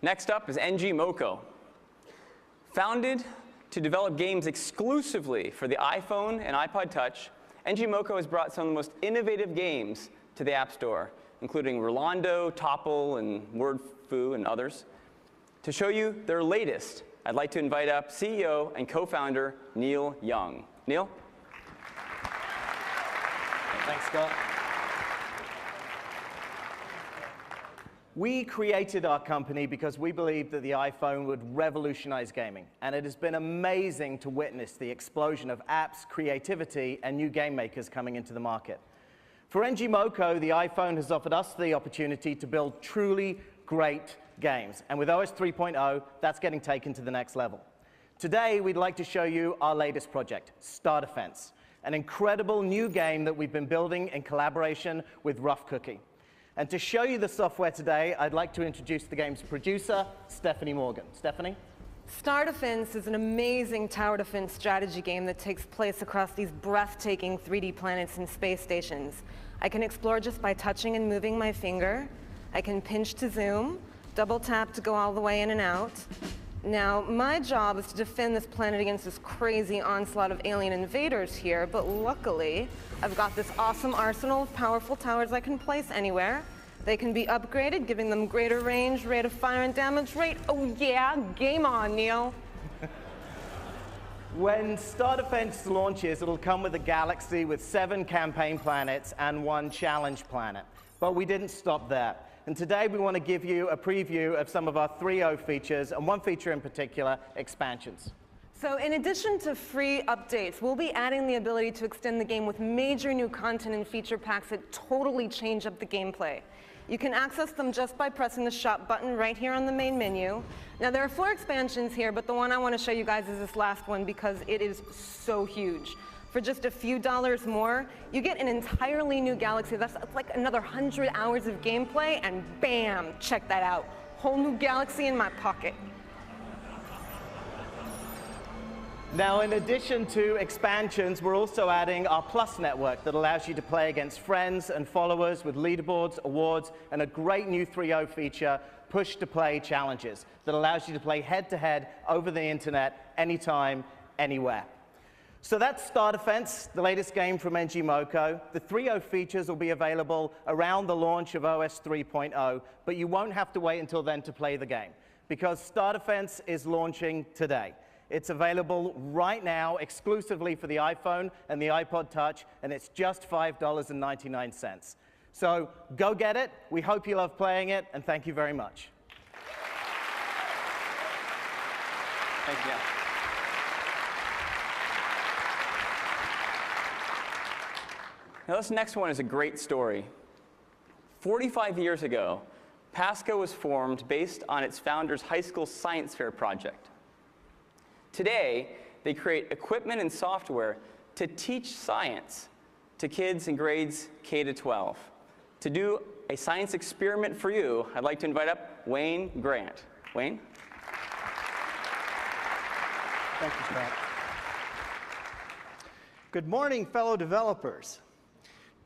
[SPEAKER 7] Next up is NG Moco. Founded to develop games exclusively for the iPhone and iPod Touch, NG Moco has brought some of the most innovative games to the App Store, including Rolando, Topple, and WordFoo, and others. To show you their latest, I'd like to invite up CEO and co-founder Neil Young. Neil?
[SPEAKER 22] Thanks, Scott.
[SPEAKER 1] We created our company because we believed that the iPhone would revolutionize gaming, and it has been amazing to witness the explosion of apps, creativity, and new game makers coming into the market. For NG Moco, the iPhone has offered us the opportunity to build truly great games, and with OS 3.0, that's getting taken to the next level. Today, we'd like to show you our latest project, Star Defense, an incredible new game that we've been building in collaboration with Rough Cookie. And to show you the software today, I'd like to introduce the game's producer, Stephanie Morgan. Stephanie?
[SPEAKER 22] Star Defense is an amazing tower defense strategy game that takes place across these breathtaking 3D planets and space stations. I can explore just by touching and moving my finger. I can pinch to zoom, double tap to go all the way in and out. Now, my job is to defend this planet against this crazy onslaught of alien invaders here, but luckily, I've got this awesome arsenal of powerful towers I can place anywhere. They can be upgraded, giving them greater range, rate of fire, and damage rate. Oh yeah, game on, Neil.
[SPEAKER 1] When Star Defense launches, it'll come with a galaxy with 7 campaign planets and 1 challenge planet. But we didn't stop there. And today we want to give you a preview of some of our 3.0 features, and one feature in particular, expansions.
[SPEAKER 22] So in addition to free updates, we'll be adding the ability to extend the game with major new content and feature packs that totally change up the gameplay. You can access them just by pressing the shop button right here on the main menu. Now there are 4 expansions here, but the one I want to show you guys is this last one because it is so huge. For just a few dollars more, you get an entirely new galaxy. That's like another 100 hours of gameplay, and bam, check that out. Whole new galaxy in my pocket.
[SPEAKER 1] Now, in addition to expansions, we're also adding our Plus network that allows you to play against friends and followers with leaderboards, awards, and a great new 3.0 feature, push-to-play challenges, that allows you to play head-to-head over the internet, anytime, anywhere. So that's Star Defense, the latest game from NG Moco. The 3.0 features will be available around the launch of OS 3.0, but you won't have to wait until then to play the game, because Star Defense is launching today. It's available right now exclusively for the iPhone and the iPod Touch, and it's just $5.99. So go get it. We hope you love playing it, and thank you very much.
[SPEAKER 7] Thank you. Now, this next one is a great story. 45 years ago, Pasco was formed based on its founder's high school science fair project. Today, they create equipment and software to teach science to kids in grades K to 12. To do a science experiment for you, I'd like to invite up Wayne Grant. Wayne?
[SPEAKER 23] Thank you, Scott. Good morning, fellow developers.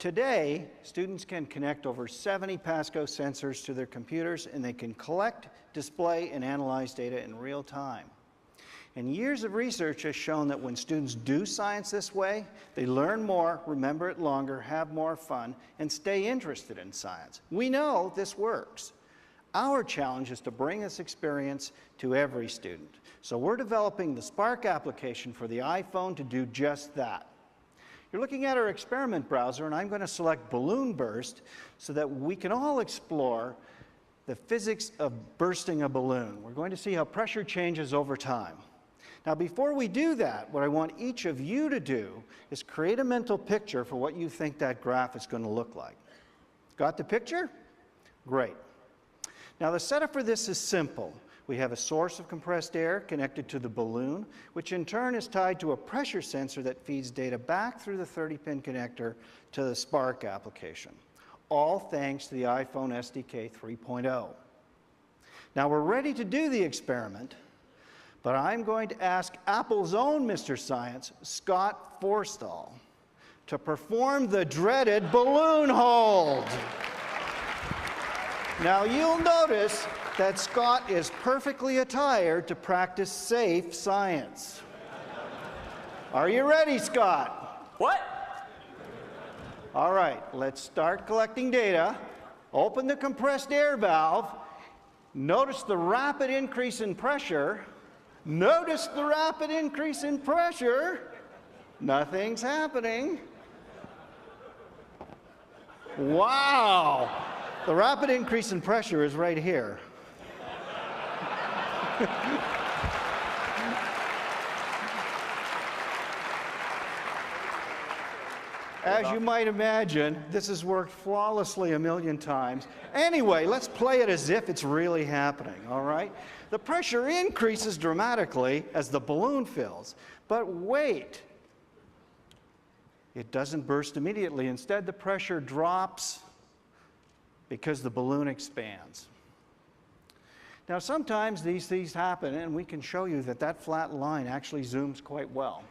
[SPEAKER 23] Today, students can connect over 70 Pasco sensors to their computers, and they can collect, display, and analyze data in real time. And years of research has shown that when students do science this way, they learn more, remember it longer, have more fun, and stay interested in science. We know this works. Our challenge is to bring this experience to every student. So we're developing the Spark application for the iPhone to do just that. You're looking at our experiment browser, and I'm going to select Balloon Burst so that we can all explore the physics of bursting a balloon. We're going to see how pressure changes over time. Now, before we do that, what I want each of you to do is create a mental picture for what you think that graph is going to look like. Got the picture? Great. Now, the setup for this is simple. We have a source of compressed air connected to the balloon, which in turn is tied to a pressure sensor that feeds data back through the 30-pin connector to the Spark application, all thanks to the iPhone SDK 3.0. Now we're ready to do the experiment, but I'm going to ask Apple's own Mr. Science, Scott Forstall, to perform the dreaded balloon hold. Now you'll notice that Scott is perfectly attired to practice safe science. Are you ready, Scott?
[SPEAKER 7] What?
[SPEAKER 23] All right, let's start collecting data. Open the compressed air valve. Notice the rapid increase in pressure. Notice the rapid increase in pressure. Nothing's happening. Wow. The rapid increase in pressure is right here. As you might imagine, this has worked flawlessly a million times. Anyway, let's play it as if it's really happening, all right? The pressure increases dramatically as the balloon fills. But wait, it doesn't burst immediately. Instead, the pressure drops because the balloon expands. Now, sometimes these things happen, and we can show you that that flat line actually zooms quite well.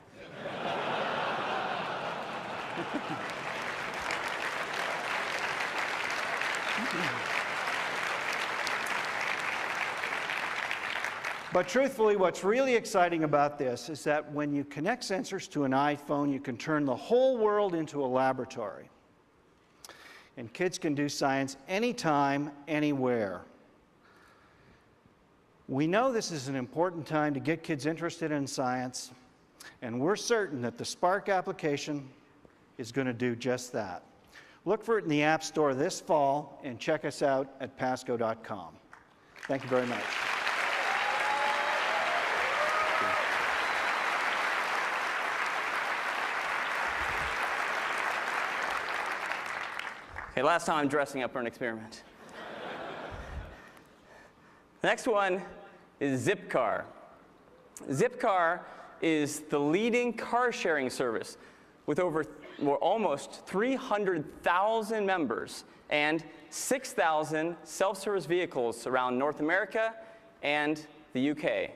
[SPEAKER 23] But truthfully, what's really exciting about this is that when you connect sensors to an iPhone, you can turn the whole world into a laboratory. And kids can do science anytime, anywhere. We know this is an important time to get kids interested in science, and we're certain that the Spark application is going to do just that. Look for it in the App Store this fall, and check us out at pasco.com. Thank you very much.
[SPEAKER 7] Okay, last time I'm dressing up for an experiment. The next one is Zipcar. Zipcar is the leading car-sharing service with almost 300,000 members and 6,000 self-service vehicles around North America and the UK.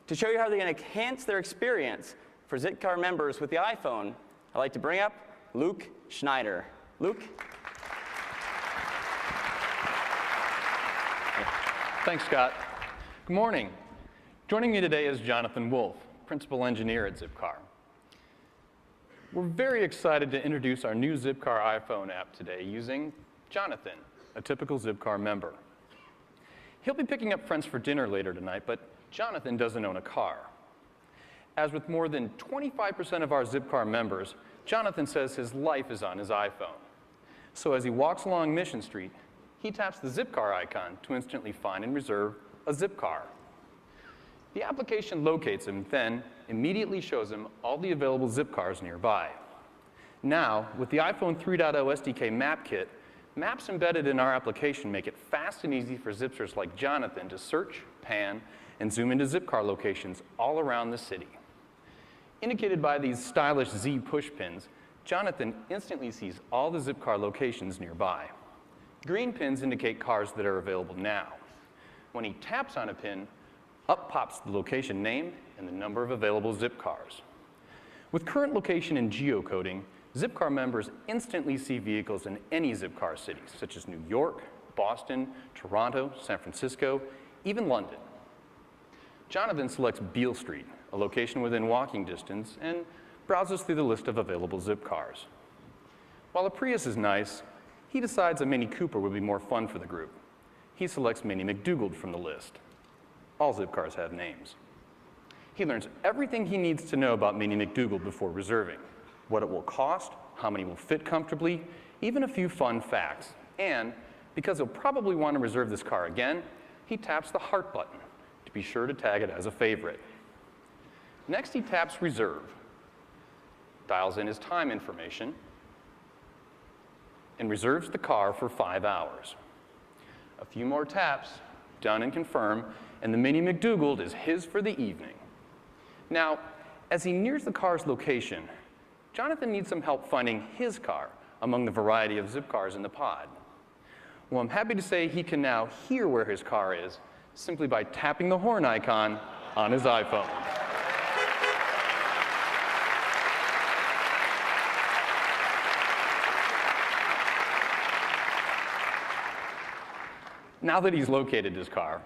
[SPEAKER 7] To show you how they're going to enhance their experience for Zipcar members with the iPhone, I'd like to bring up Luke Schneider. Luke?
[SPEAKER 2] Thanks, Scott. Good morning. Joining me today is Jonathan Wolf, Principal Engineer at Zipcar. We're very excited to introduce our new Zipcar iPhone app today using Jonathan, a typical Zipcar member. He'll be picking up friends for dinner later tonight, but Jonathan doesn't own a car. As with more than 25% of our Zipcar members, Jonathan says his life is on his iPhone. So as he walks along Mission Street, he taps the Zipcar icon to instantly find and reserve a Zipcar. The application locates him, then immediately shows him all the available Zipcars nearby. Now, with the iPhone 3.0 SDK Map Kit, maps embedded in our application make it fast and easy for Zipsters like Jonathan to search, pan, and zoom into Zipcar locations all around the city. Indicated by these stylish Z push pins, Jonathan instantly sees all the Zipcar locations nearby. Green pins indicate cars that are available now. When he taps on a pin, up pops the location name and the number of available Zipcars. With current location and geocoding, Zipcar members instantly see vehicles in any Zipcar cities, such as New York, Boston, Toronto, San Francisco, even London. Jonathan selects Beale Street, a location within walking distance, and browses through the list of available Zipcars. While a Prius is nice, he decides a Mini Cooper would be more fun for the group. He selects Mini McDougald from the list. All Zipcars have names. He learns everything he needs to know about Mini McDougald before reserving: what it will cost, how many will fit comfortably, even a few fun facts. And because he'll probably want to reserve this car again, he taps the heart button to be sure to tag it as a favorite. Next, he taps Reserve, dials in his time information, and reserves the car for 5 hours. A few more taps, done and confirm, and the Mini McDougald is his for the evening. Now, as he nears the car's location, Jonathan needs some help finding his car among the variety of Zipcars in the pod. Well, I'm happy to say he can now hear where his car is simply by tapping the horn icon on his iPhone. Now that he's located his car,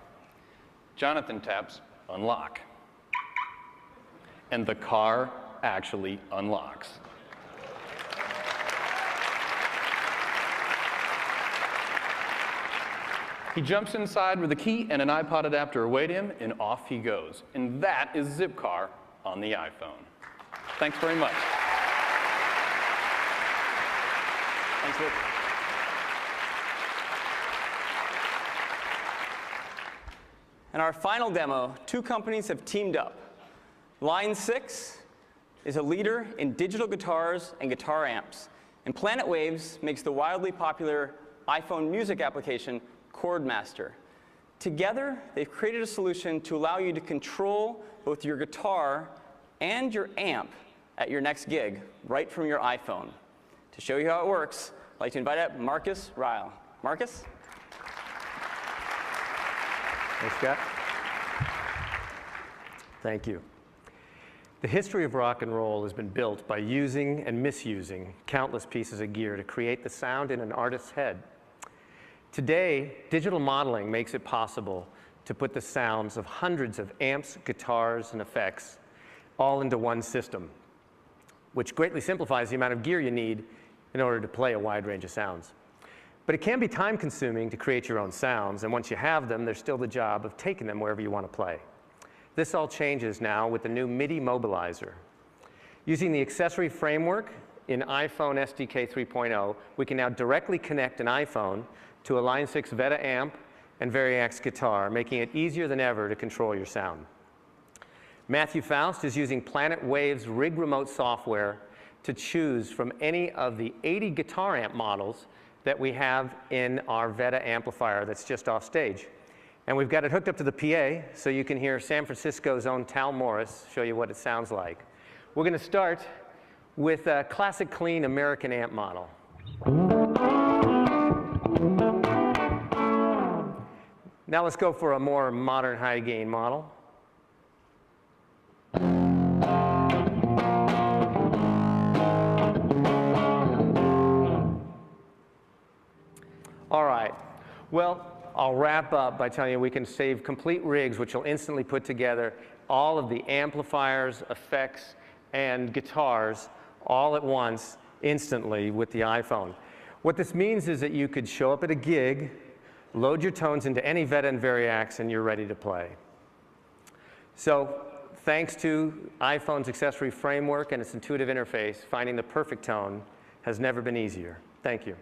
[SPEAKER 2] Jonathan taps Unlock, and the car actually unlocks. He jumps inside with a key and an iPod adapter await him, and off he goes. And that is Zipcar on the iPhone. Thanks very much. Thanks, Luke.
[SPEAKER 7] In our final demo, two companies have teamed up. Line 6 is a leader in digital guitars and guitar amps, and Planet Waves makes the wildly popular iPhone music application Chordmaster. Together, they've created a solution to allow you to control both your guitar and your amp at your next gig right from your iPhone. To show you how it works, I'd like to invite up Marcus Ryle. Marcus?
[SPEAKER 4] Thanks, Scott. Thank you. The history of rock and roll has been built by using and misusing countless pieces of gear to create the sound in an artist's head. Today, digital modeling makes it possible to put the sounds of hundreds of amps, guitars, and effects all into one system, which greatly simplifies the amount of gear you need in order to play a wide range of sounds. But it can be time-consuming to create your own sounds, and once you have them, there's still the job of taking them wherever you want to play. This all changes now with the new MIDI mobilizer. Using the accessory framework in iPhone SDK 3.0, we can now directly connect an iPhone to a Line 6 Veta amp and Variax guitar, making it easier than ever to control your sound. Matthew Faust is using Planet Waves Rig Remote software to choose from any of the 80 guitar amp models that we have in our Veta amplifier that's just off stage. And we've got it hooked up to the PA so you can hear San Francisco's own Tal Morris show you what it sounds like. We're going to start with a classic clean American amp model. Now let's go for a more modern high gain model. All right, well, I'll wrap up by telling you we can save complete rigs which will instantly put together all of the amplifiers, effects, and guitars all at once instantly with the iPhone. What this means is that you could show up at a gig, load your tones into any Veta and Variax, and you're ready to play. So thanks to iPhone's accessory framework and its intuitive interface, finding the perfect tone has never been easier. Thank you.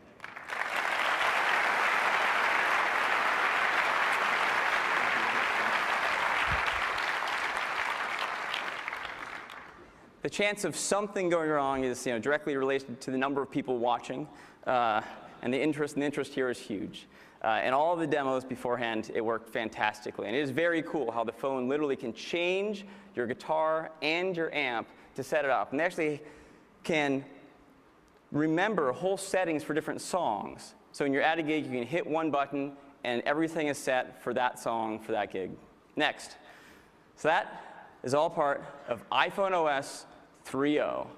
[SPEAKER 7] The chance of something going wrong is directly related to the number of people watching, and the interest here is huge. And all of the demos beforehand, it worked fantastically. And it is very cool how the phone literally can change your guitar and your amp to set it up. And they actually can remember whole settings for different songs. So when you're at a gig, you can hit one button, and everything is set for that song, for that gig. Next. So that is all part of iPhone OS 3.0.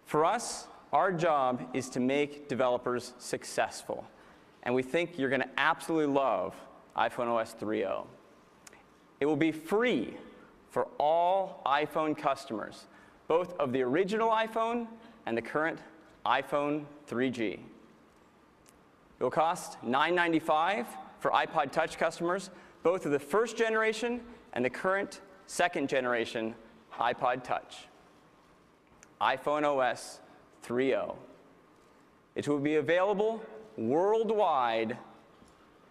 [SPEAKER 7] For us, our job is to make developers successful. And we think you're going to absolutely love iPhone OS 3.0. It will be free for all iPhone customers, both of the original iPhone and the current iPhone 3G. It will cost $9.95 for iPod Touch customers, both of the first generation and the current second generation iPod Touch. iPhone OS 3.0. It will be available worldwide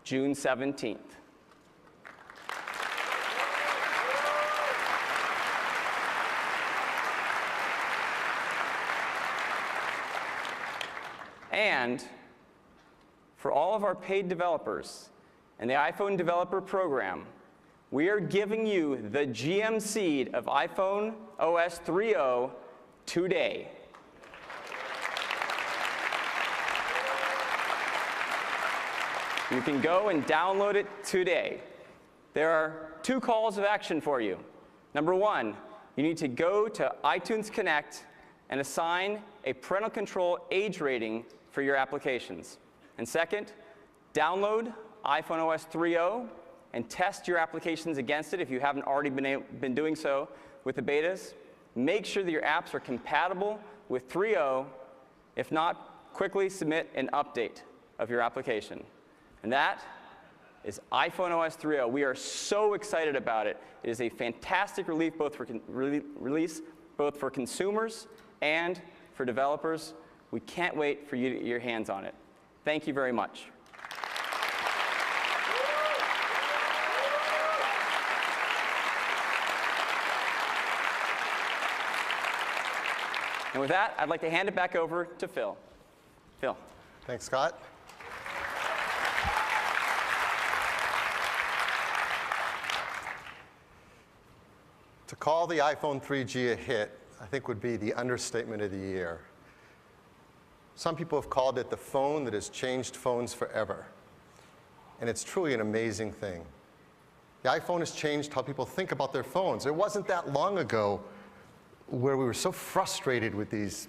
[SPEAKER 7] June 17th. And for all of our paid developers and the iPhone Developer Program, we are giving you the GM seed of iPhone OS 3.0 today. You can go and download it today. There are two calls of action for you. Number one, you need to go to iTunes Connect and assign a parental control age rating for your applications. And second, download iPhone OS 3.0 and test your applications against it if you haven't already been doing so with the betas. Make sure that your apps are compatible with 3.0. If not, quickly submit an update of your application. And that is iPhone OS 3.0. We are so excited about it. It is a fantastic release both for consumers and for developers. We can't wait for you to get your hands on it. Thank you very much. And with that, I'd like to hand it back over to Phil. Phil.
[SPEAKER 5] Thanks, Scott. To call the iPhone 3G a hit, I think would be the understatement of the year. Some people have called it the phone that has changed phones forever. And it's truly an amazing thing. The iPhone has changed how people think about their phones. It wasn't that long ago where we were so frustrated with these,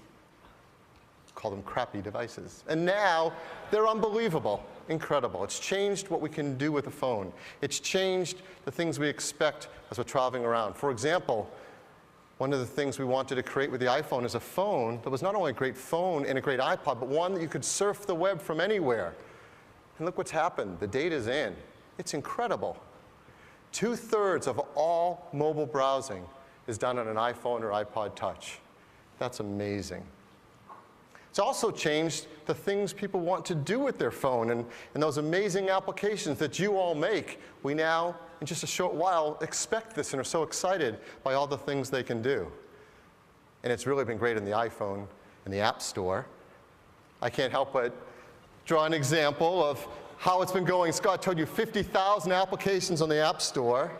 [SPEAKER 5] call them crappy devices. And now they're unbelievable, incredible. It's changed what we can do with a phone. It's changed the things we expect as we're traveling around. For example, one of the things we wanted to create with the iPhone is a phone that was not only a great phone and a great iPod, but one that you could surf the web from anywhere. And look what's happened. The data's in. It's incredible. 2/3 of all mobile browsing is done on an iPhone or iPod Touch. That's amazing. It's also changed the things people want to do with their phone and those amazing applications that you all make. We now, in just a short while, expect this and are so excited by all the things they can do. And it's really been great in the iPhone and the App Store. I can't help but draw an example of how it's been going. Scott told you 50,000 applications on the App Store.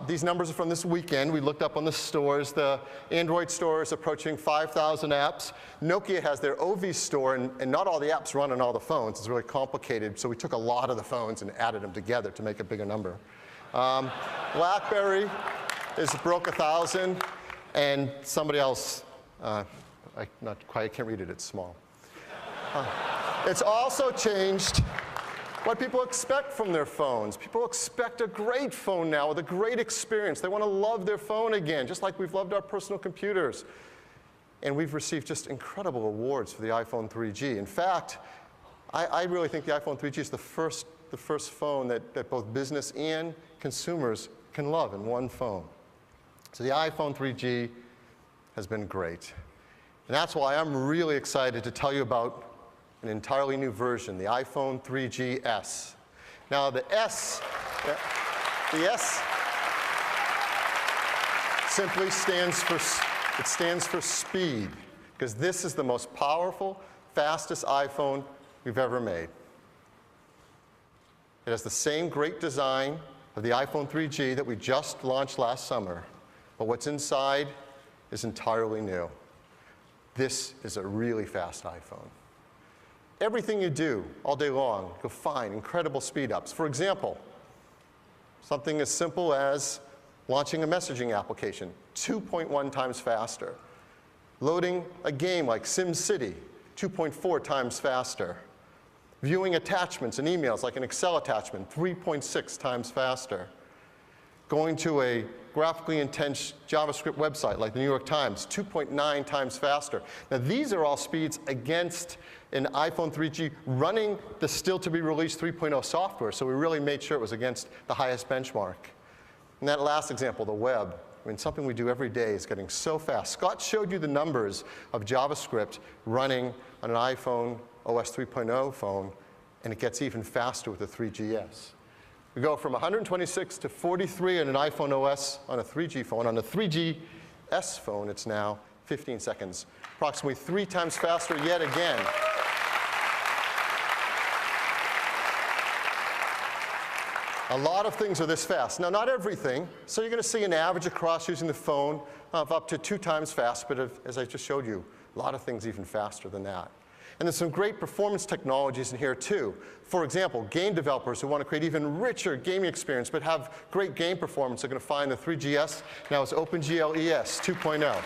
[SPEAKER 5] These numbers are from this weekend. We looked up on the stores. The Android store is approaching 5,000 apps. Nokia has their OV store, and not all the apps run on all the phones. It's really complicated, so we took a lot of the phones and added them together to make a bigger number. BlackBerry broke 1,000, and somebody else, I can't read it, it's small. It's also changed what people expect from their phones. People expect a great phone now with a great experience. They want to love their phone again, just like we've loved our personal computers. And we've received just incredible awards for the iPhone 3G. In fact, I really think the iPhone 3G is the first phone that both business and consumers can love in one phone. So the iPhone 3G has been great. And that's why I'm really excited to tell you about an entirely new version, the iPhone 3GS. Now the S simply stands for speed, because this is the most powerful, fastest iPhone we've ever made. It has the same great design of the iPhone 3G that we just launched last summer, but what's inside is entirely new. This is a really fast iPhone. Everything you do all day long, you'll find incredible speed ups. For example, something as simple as launching a messaging application, 2.1 times faster. Loading a game like SimCity, 2.4 times faster. Viewing attachments and emails like an Excel attachment, 3.6 times faster. Going to a graphically intense JavaScript website like the New York Times, 2.9 times faster. Now these are all speeds against an iPhone 3G running the still-to-be-released 3.0 software, so we really made sure it was against the highest benchmark. And that last example, the web, I mean, something we do every day is getting so fast. Scott showed you the numbers of JavaScript running on an iPhone OS 3.0 phone, and it gets even faster with the 3GS. We go from 126 to 43 on an iPhone OS on a 3G phone. On the 3GS phone, it's now 15 seconds, approximately 3 times faster yet again. A lot of things are this fast. Now, not everything. So you're going to see an average across using the phone of up to 2 times fast, but as I just showed you, a lot of things even faster than that. And there's some great performance technologies in here, too. For example, game developers who want to create even richer gaming experience but have great game performance are going to find the 3GS now is OpenGL-ES 2.0.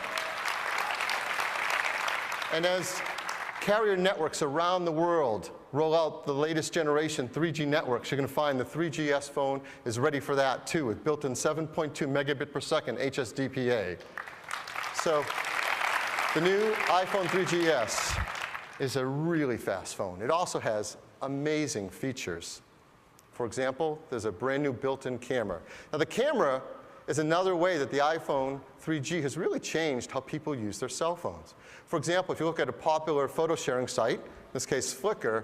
[SPEAKER 5] And as carrier networks around the world roll out the latest generation 3G networks, you're going to find the 3GS phone is ready for that, too, with built-in 7.2 megabit per second HSDPA. So the new iPhone 3GS is a really fast phone. It also has amazing features. For example, there's a brand new built-in camera. Now the camera is another way that the iPhone 3G has really changed how people use their cell phones. For example, if you look at a popular photo sharing site, in this case Flickr,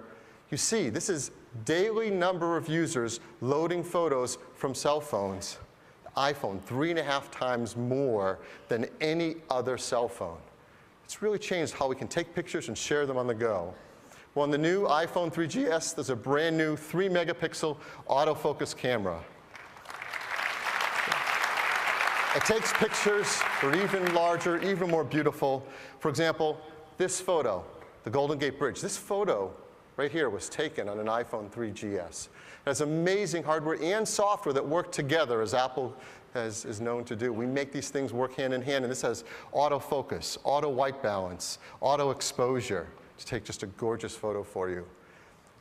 [SPEAKER 5] you see this is daily number of users loading photos from cell phones. iPhone, 3.5 times more than any other cell phone. It's really changed how we can take pictures and share them on the go. Well, on the new iPhone 3GS, there's a brand new 3-megapixel autofocus camera. It takes pictures that are even larger, even more beautiful. For example, this photo, the Golden Gate Bridge. This photo right here was taken on an iPhone 3GS. It has amazing hardware and software that work together, as Apple is known to do. We make these things work hand in hand, and this has autofocus, auto white balance, auto exposure to take just a gorgeous photo for you.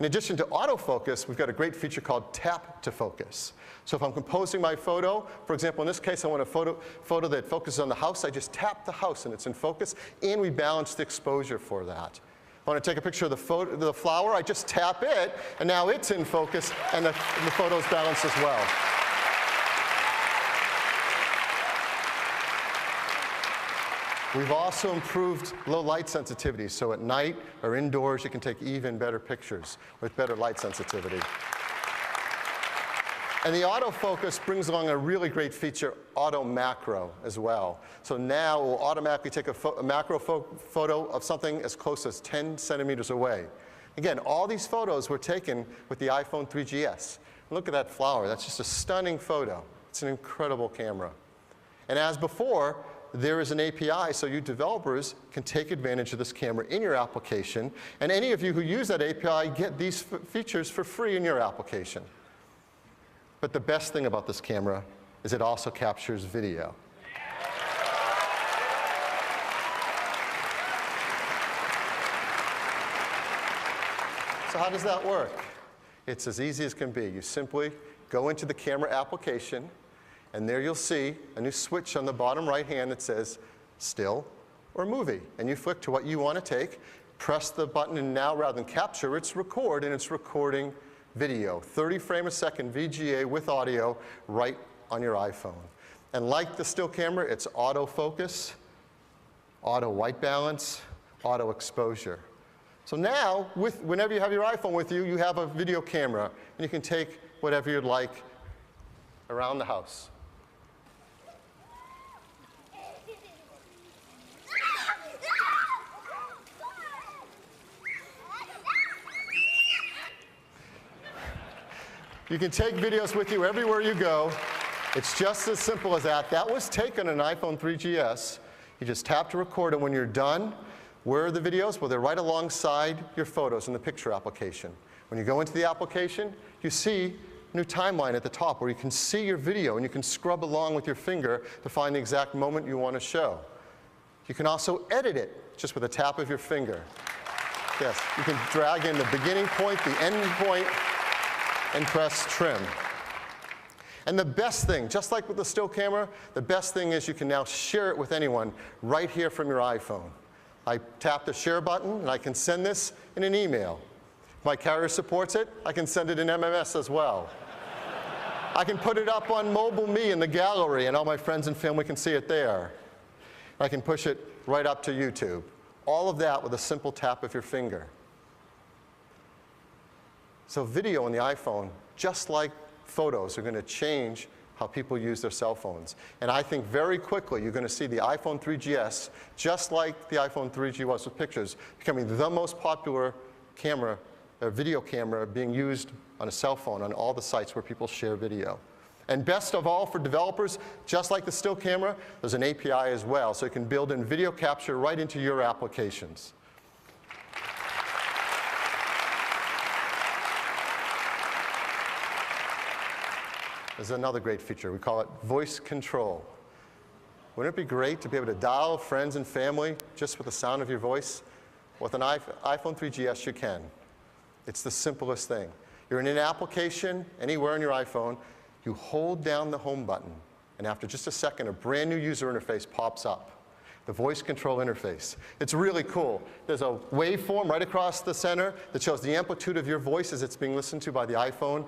[SPEAKER 5] In addition to autofocus, we've got a great feature called tap to focus. So if I'm composing my photo, for example, in this case, I want a photo that focuses on the house, I just tap the house and it's in focus, and we balance the exposure for that. I want to take a picture of the flower, I just tap it, and now it's in focus, and the photo's balanced as well. We've also improved low light sensitivity, so at night or indoors you can take even better pictures with better light sensitivity. And the autofocus brings along a really great feature, auto macro, as well. So now it will automatically take a macro photo of something as close as 10 centimeters away. Again, all these photos were taken with the iPhone 3GS. Look at that flower. That's just a stunning photo. It's an incredible camera. And as before, there is an API, so you developers can take advantage of this camera in your application. And any of you who use that API get these features for free in your application. But the best thing about this camera is it also captures video. So how does that work? It's as easy as can be. You simply go into the camera application, and there you'll see a new switch on the bottom right hand that says still or movie. And you flick to what you want to take, press the button, and now rather than capture, it's record, and it's recording video. 30 frame a second VGA with audio right on your iPhone. And like the still camera, it's autofocus, auto white balance, auto exposure. So now, whenever you have your iPhone with you, you have a video camera, and you can take whatever you'd like around the house. You can take videos with you everywhere you go. It's just as simple as that. That was taken on an iPhone 3GS. You just tap to record, and when you're done, where are the videos? Well, they're right alongside your photos in the picture application. When you go into the application, you see a new timeline at the top where you can see your video, and you can scrub along with your finger to find the exact moment you want to show. You can also edit it just with a tap of your finger. Yes, you can drag in the beginning point, the end point, and press trim. And the best thing, just like with the still camera, the best thing is you can now share it with anyone right here from your iPhone. I tap the share button, and I can send this in an email. If my carrier supports it, I can send it in MMS as well. I can put it up on Mobile Me in the gallery, and all my friends and family can see it there. I can push it right up to YouTube. All of that with a simple tap of your finger. So video on the iPhone, just like photos, are going to change how people use their cell phones. And I think very quickly you're going to see the iPhone 3GS, just like the iPhone 3G was with pictures, becoming the most popular camera, video camera being used on a cell phone on all the sites where people share video. And best of all, for developers, just like the still camera, there's an API as well, so you can build in video capture right into your applications. There's another great feature. We call it voice control. Wouldn't it be great to be able to dial friends and family just with the sound of your voice? With an iPhone 3GS, you can. It's the simplest thing. You're in an application, anywhere on your iPhone, you hold down the home button, and after just a second, a brand new user interface pops up. The voice control interface. It's really cool. There's a waveform right across the center that shows the amplitude of your voice as it's being listened to by the iPhone.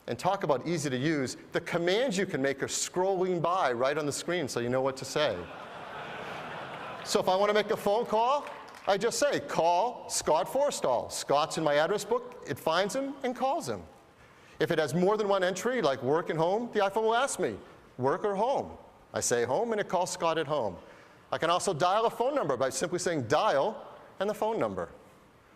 [SPEAKER 5] And talk about easy to use. The commands you can make are scrolling by right on the screen so you know what to say. So if I want to make a phone call, I just say, call Scott Forstall. Scott's in my address book. It finds him and calls him. If it has more than one entry, like work and home, the iPhone will ask me, work or home? I say home, and it calls Scott at home. I can also dial a phone number by simply saying dial and the phone number.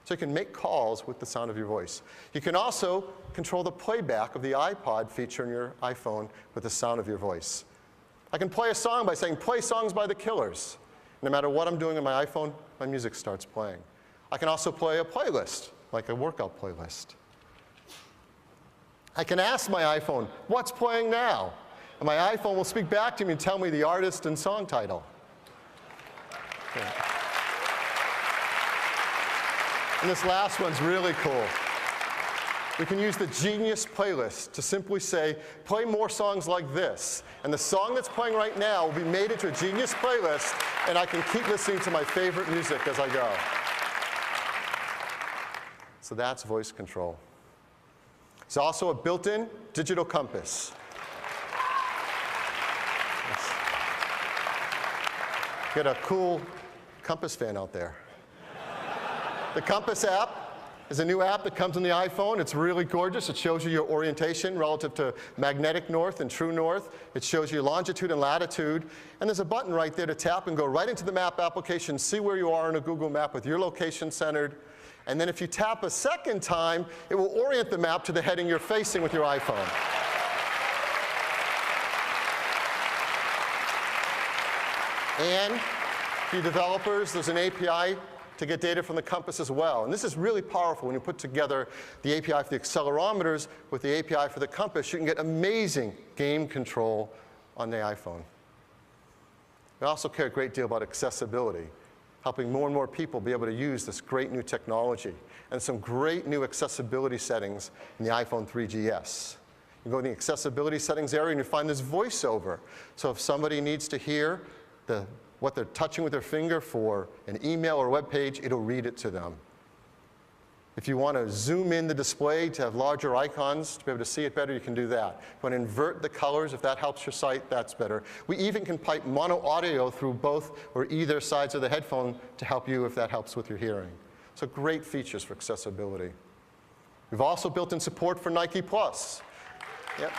[SPEAKER 5] So you can make calls with the sound of your voice. You can also control the playback of the iPod feature in your iPhone with the sound of your voice. I can play a song by saying, play songs by the Killers. No matter what I'm doing on my iPhone, my music starts playing. I can also play a playlist, like a workout playlist. I can ask my iPhone, what's playing now? And my iPhone will speak back to me and tell me the artist and song title. Okay. And this last one's really cool. We can use the Genius playlist to simply say, play more songs like this. And the song that's playing right now will be made into a Genius playlist, and I can keep listening to my favorite music as I go. So that's voice control. It's also a built-in digital compass. Get a cool compass fan out there. The Compass app is a new app that comes on the iPhone. It's really gorgeous. It shows you your orientation relative to magnetic north and true north. It shows you longitude and latitude. And there's a button right there to tap and go right into the map application, see where you are in a Google map with your location centered. And then if you tap a second time, it will orient the map to the heading you're facing with your iPhone. And for you developers, there's an API to get data from the compass as well. And this is really powerful when you put together the API for the accelerometers with the API for the compass. You can get amazing game control on the iPhone. We also care a great deal about accessibility, helping more and more people be able to use this great new technology. And some great new accessibility settings in the iPhone 3GS. You go in the accessibility settings area and you find this voiceover. So if somebody needs to hear what they're touching with their finger for an email or web page, it'll read it to them. If you want to zoom in the display to have larger icons to be able to see it better, you can do that. If you want to invert the colors, if that helps your site, that's better. We even can pipe mono audio through both or either sides of the headphone to help you if that helps with your hearing. So great features for accessibility. We've also built in support for Nike Plus. Yep.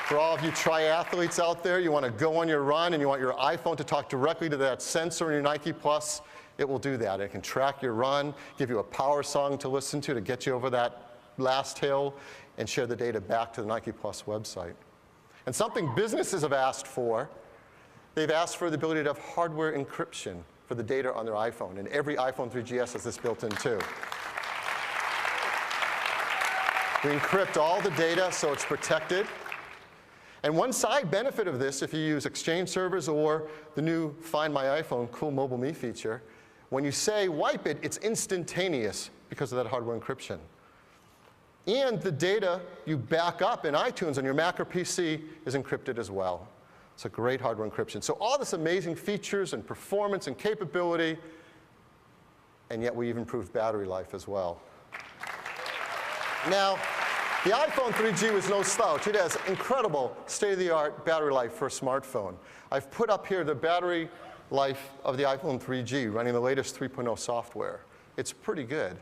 [SPEAKER 5] For all of you triathletes out there, you want to go on your run and you want your iPhone to talk directly to that sensor in your Nike Plus, it will do that. It can track your run, give you a power song to listen to get you over that last hill, and share the data back to the Nike Plus website. And something businesses have asked for, they've asked for the ability to have hardware encryption for the data on their iPhone. And every iPhone 3GS has this built in too. We encrypt all the data so it's protected. And one side benefit of this, if you use Exchange servers or the new Find My iPhone Cool Mobile Me feature, when you say wipe it, it's instantaneous because of that hardware encryption. And the data you back up in iTunes on your Mac or PC is encrypted as well. It's a great hardware encryption. So all this amazing features and performance and capability, and yet we even improved battery life as well. Now, the iPhone 3G was no slouch. It has incredible state-of-the-art battery life for a smartphone. I've put up here the battery life of the iPhone 3G running the latest 3.0 software. It's pretty good.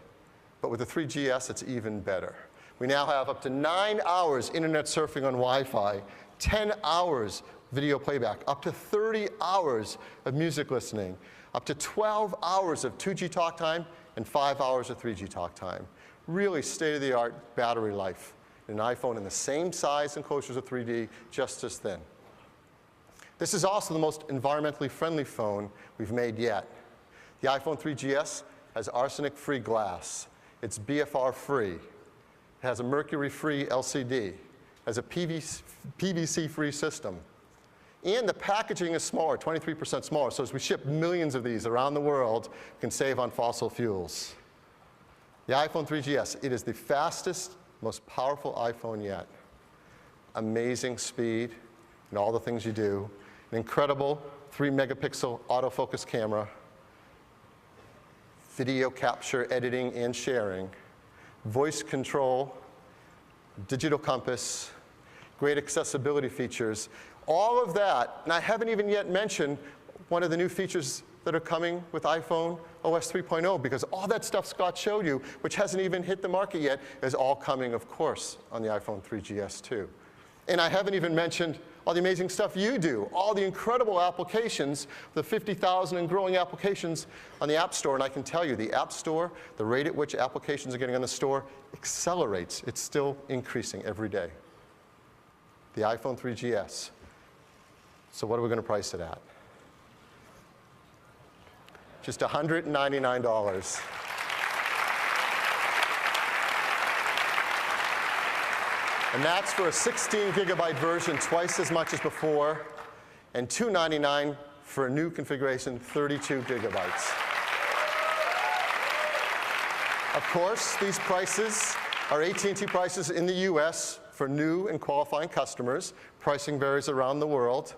[SPEAKER 5] But with the 3GS, it's even better. We now have up to 9 hours internet surfing on Wi-Fi, 10 hours video playback, up to 30 hours of music listening, up to 12 hours of 2G talk time, and 5 hours of 3G talk time. Really state-of-the-art battery life in an iPhone in the same size enclosures as a 3D, just as thin. This is also the most environmentally friendly phone we've made yet. The iPhone 3GS has arsenic-free glass. It's BFR-free. It has a mercury-free LCD. It has a PVC-free system. And the packaging is smaller, 23% smaller. So as we ship millions of these around the world, we can save on fossil fuels. The iPhone 3GS, it is the fastest, most powerful iPhone yet. Amazing speed and all the things you do. An incredible 3-megapixel autofocus camera, video capture, editing, and sharing, voice control, digital compass, great accessibility features. All of that, and I haven't even yet mentioned one of the new features that are coming with iPhone OS 3.0, because all that stuff Scott showed you, which hasn't even hit the market yet, is all coming, of course, on the iPhone 3GS too. And I haven't even mentioned all the amazing stuff you do, all the incredible applications, the 50,000 and growing applications on the App Store. And I can tell you, the App Store, the rate at which applications are getting on the store accelerates. It's still increasing every day. The iPhone 3GS. So what are we going to price it at? Just $199. And that's for a 16-gigabyte version, twice as much as before, and $299 for a new configuration, 32 gigabytes. Of course, these prices are AT&T prices in the US for new and qualifying customers. Pricing varies around the world.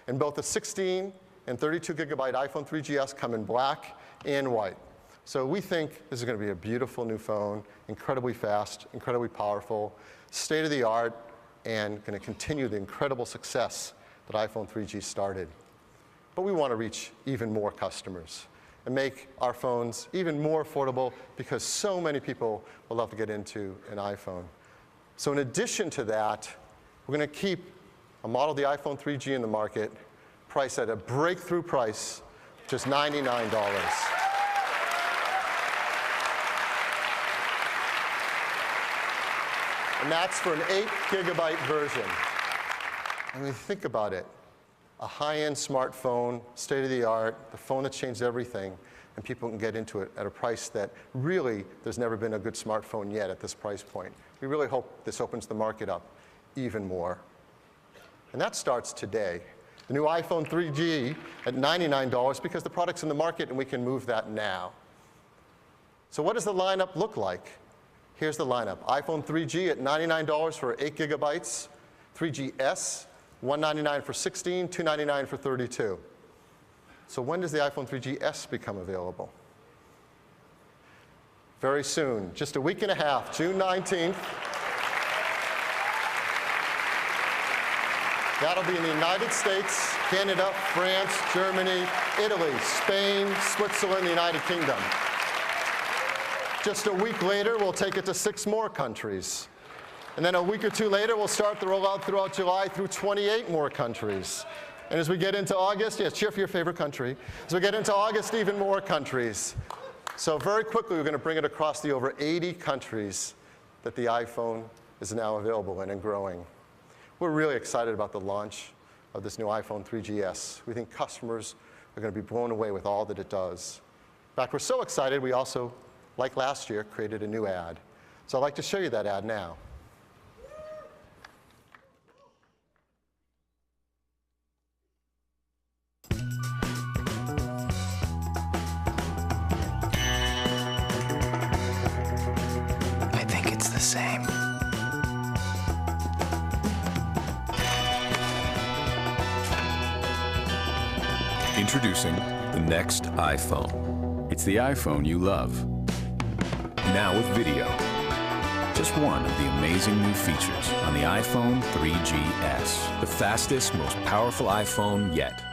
[SPEAKER 5] And both the 16 and 32 gigabyte iPhone 3GS come in black and white. So we think this is going to be a beautiful new phone, incredibly fast, incredibly powerful, state-of-the-art, and going to continue the incredible success that iPhone 3G started. But we want to reach even more customers and make our phones even more affordable because so many people would love to get into an iPhone. So in addition to that, we're going to keep a model of the iPhone 3G in the market, priced at a breakthrough price, just $99. And that's for an 8-gigabyte version. I mean, think about it. A high-end smartphone, state-of-the-art, the phone that changed everything, and people can get into it at a price that really there's never been a good smartphone yet at this price point. We really hope this opens the market up even more. And that starts today. The new iPhone 3G at $99 because the product's in the market and we can move that now. So what does the lineup look like? Here's the lineup. iPhone 3G at $99 for 8 gigabytes. 3GS, $199 for 16, $299 for 32. So when does the iPhone 3GS become available? Very soon, just a week and a half, June 19th. That'll be in the United States, Canada, France, Germany, Italy, Spain, Switzerland, the United Kingdom. Just a week later, we'll take it to 6 more countries. And then a week or 2 later, we'll start the rollout throughout July through 28 more countries. And as we get into August, yes, cheer for your favorite country. As we get into August, even more countries. So very quickly, we're going to bring it across the over 80 countries that the iPhone is now available in and growing. We're really excited about the launch of this new iPhone 3GS. We think customers are going to be blown away with all that it does. In fact, we're so excited, we also, like last year, created a new ad. So I'd like to show you that ad now.
[SPEAKER 6] I think it's the same.
[SPEAKER 10] Introducing the next iPhone. It's the iPhone you love. Now with video. Just one of the amazing new features on the iPhone 3GS, the fastest, most powerful iPhone yet.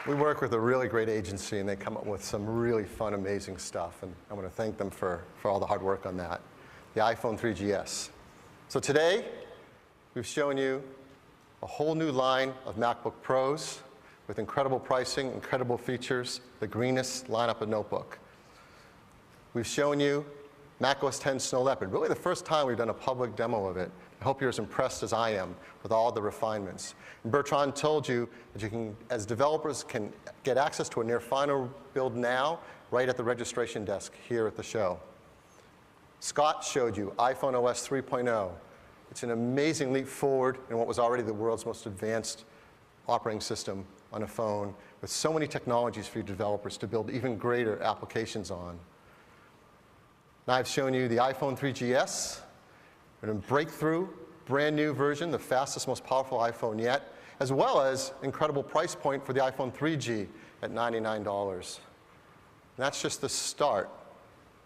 [SPEAKER 5] We work with a really great agency, and they come up with some really fun, amazing stuff. And I want to thank them for all the hard work on that. The iPhone 3GS. So today, we've shown you a whole new line of MacBook Pros with incredible pricing, incredible features, the greenest lineup of notebook. We've shown you macOS 10 Snow Leopard, really the first time we've done a public demo of it. I hope you're as impressed as I am with all the refinements. And Bertrand told you that you can, as developers, can get access to a near final build now right at the registration desk here at the show. Scott showed you iPhone OS 3.0. It's an amazing leap forward in what was already the world's most advanced operating system on a phone with so many technologies for your developers to build even greater applications on. Now I've shown you the iPhone 3GS, a breakthrough, brand new version, the fastest, most powerful iPhone yet, as well as incredible price point for the iPhone 3G at $99. And that's just the start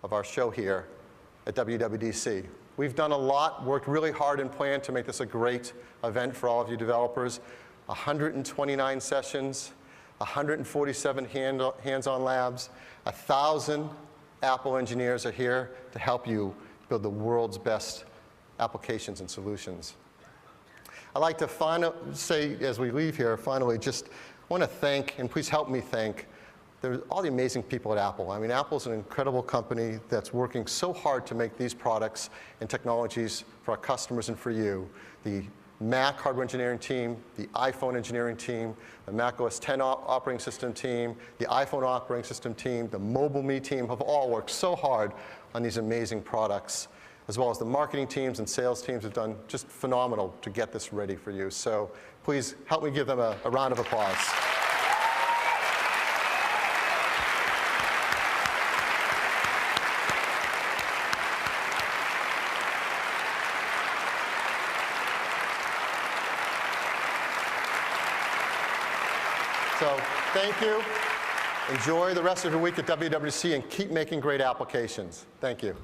[SPEAKER 5] of our show here at WWDC. We've done a lot, worked really hard and planned to make this a great event for all of you developers. 129 sessions, 147 hands-on labs, 1,000 Apple engineers are here to help you build the world's best applications and solutions. I'd like to say, as we leave here, finally, just want to thank, and please help me thank, all the amazing people at Apple. I mean, Apple's an incredible company that's working so hard to make these products and technologies for our customers and for you. The Mac hardware engineering team, the iPhone engineering team, the Mac OS X operating system team, the iPhone operating system team, the Mobile Me team have all worked so hard on these amazing products, as well as the marketing teams and sales teams have done just phenomenal to get this ready for you. So please help me give them a round of applause. So thank you. Enjoy the rest of your week at WWDC and keep making great applications. Thank you.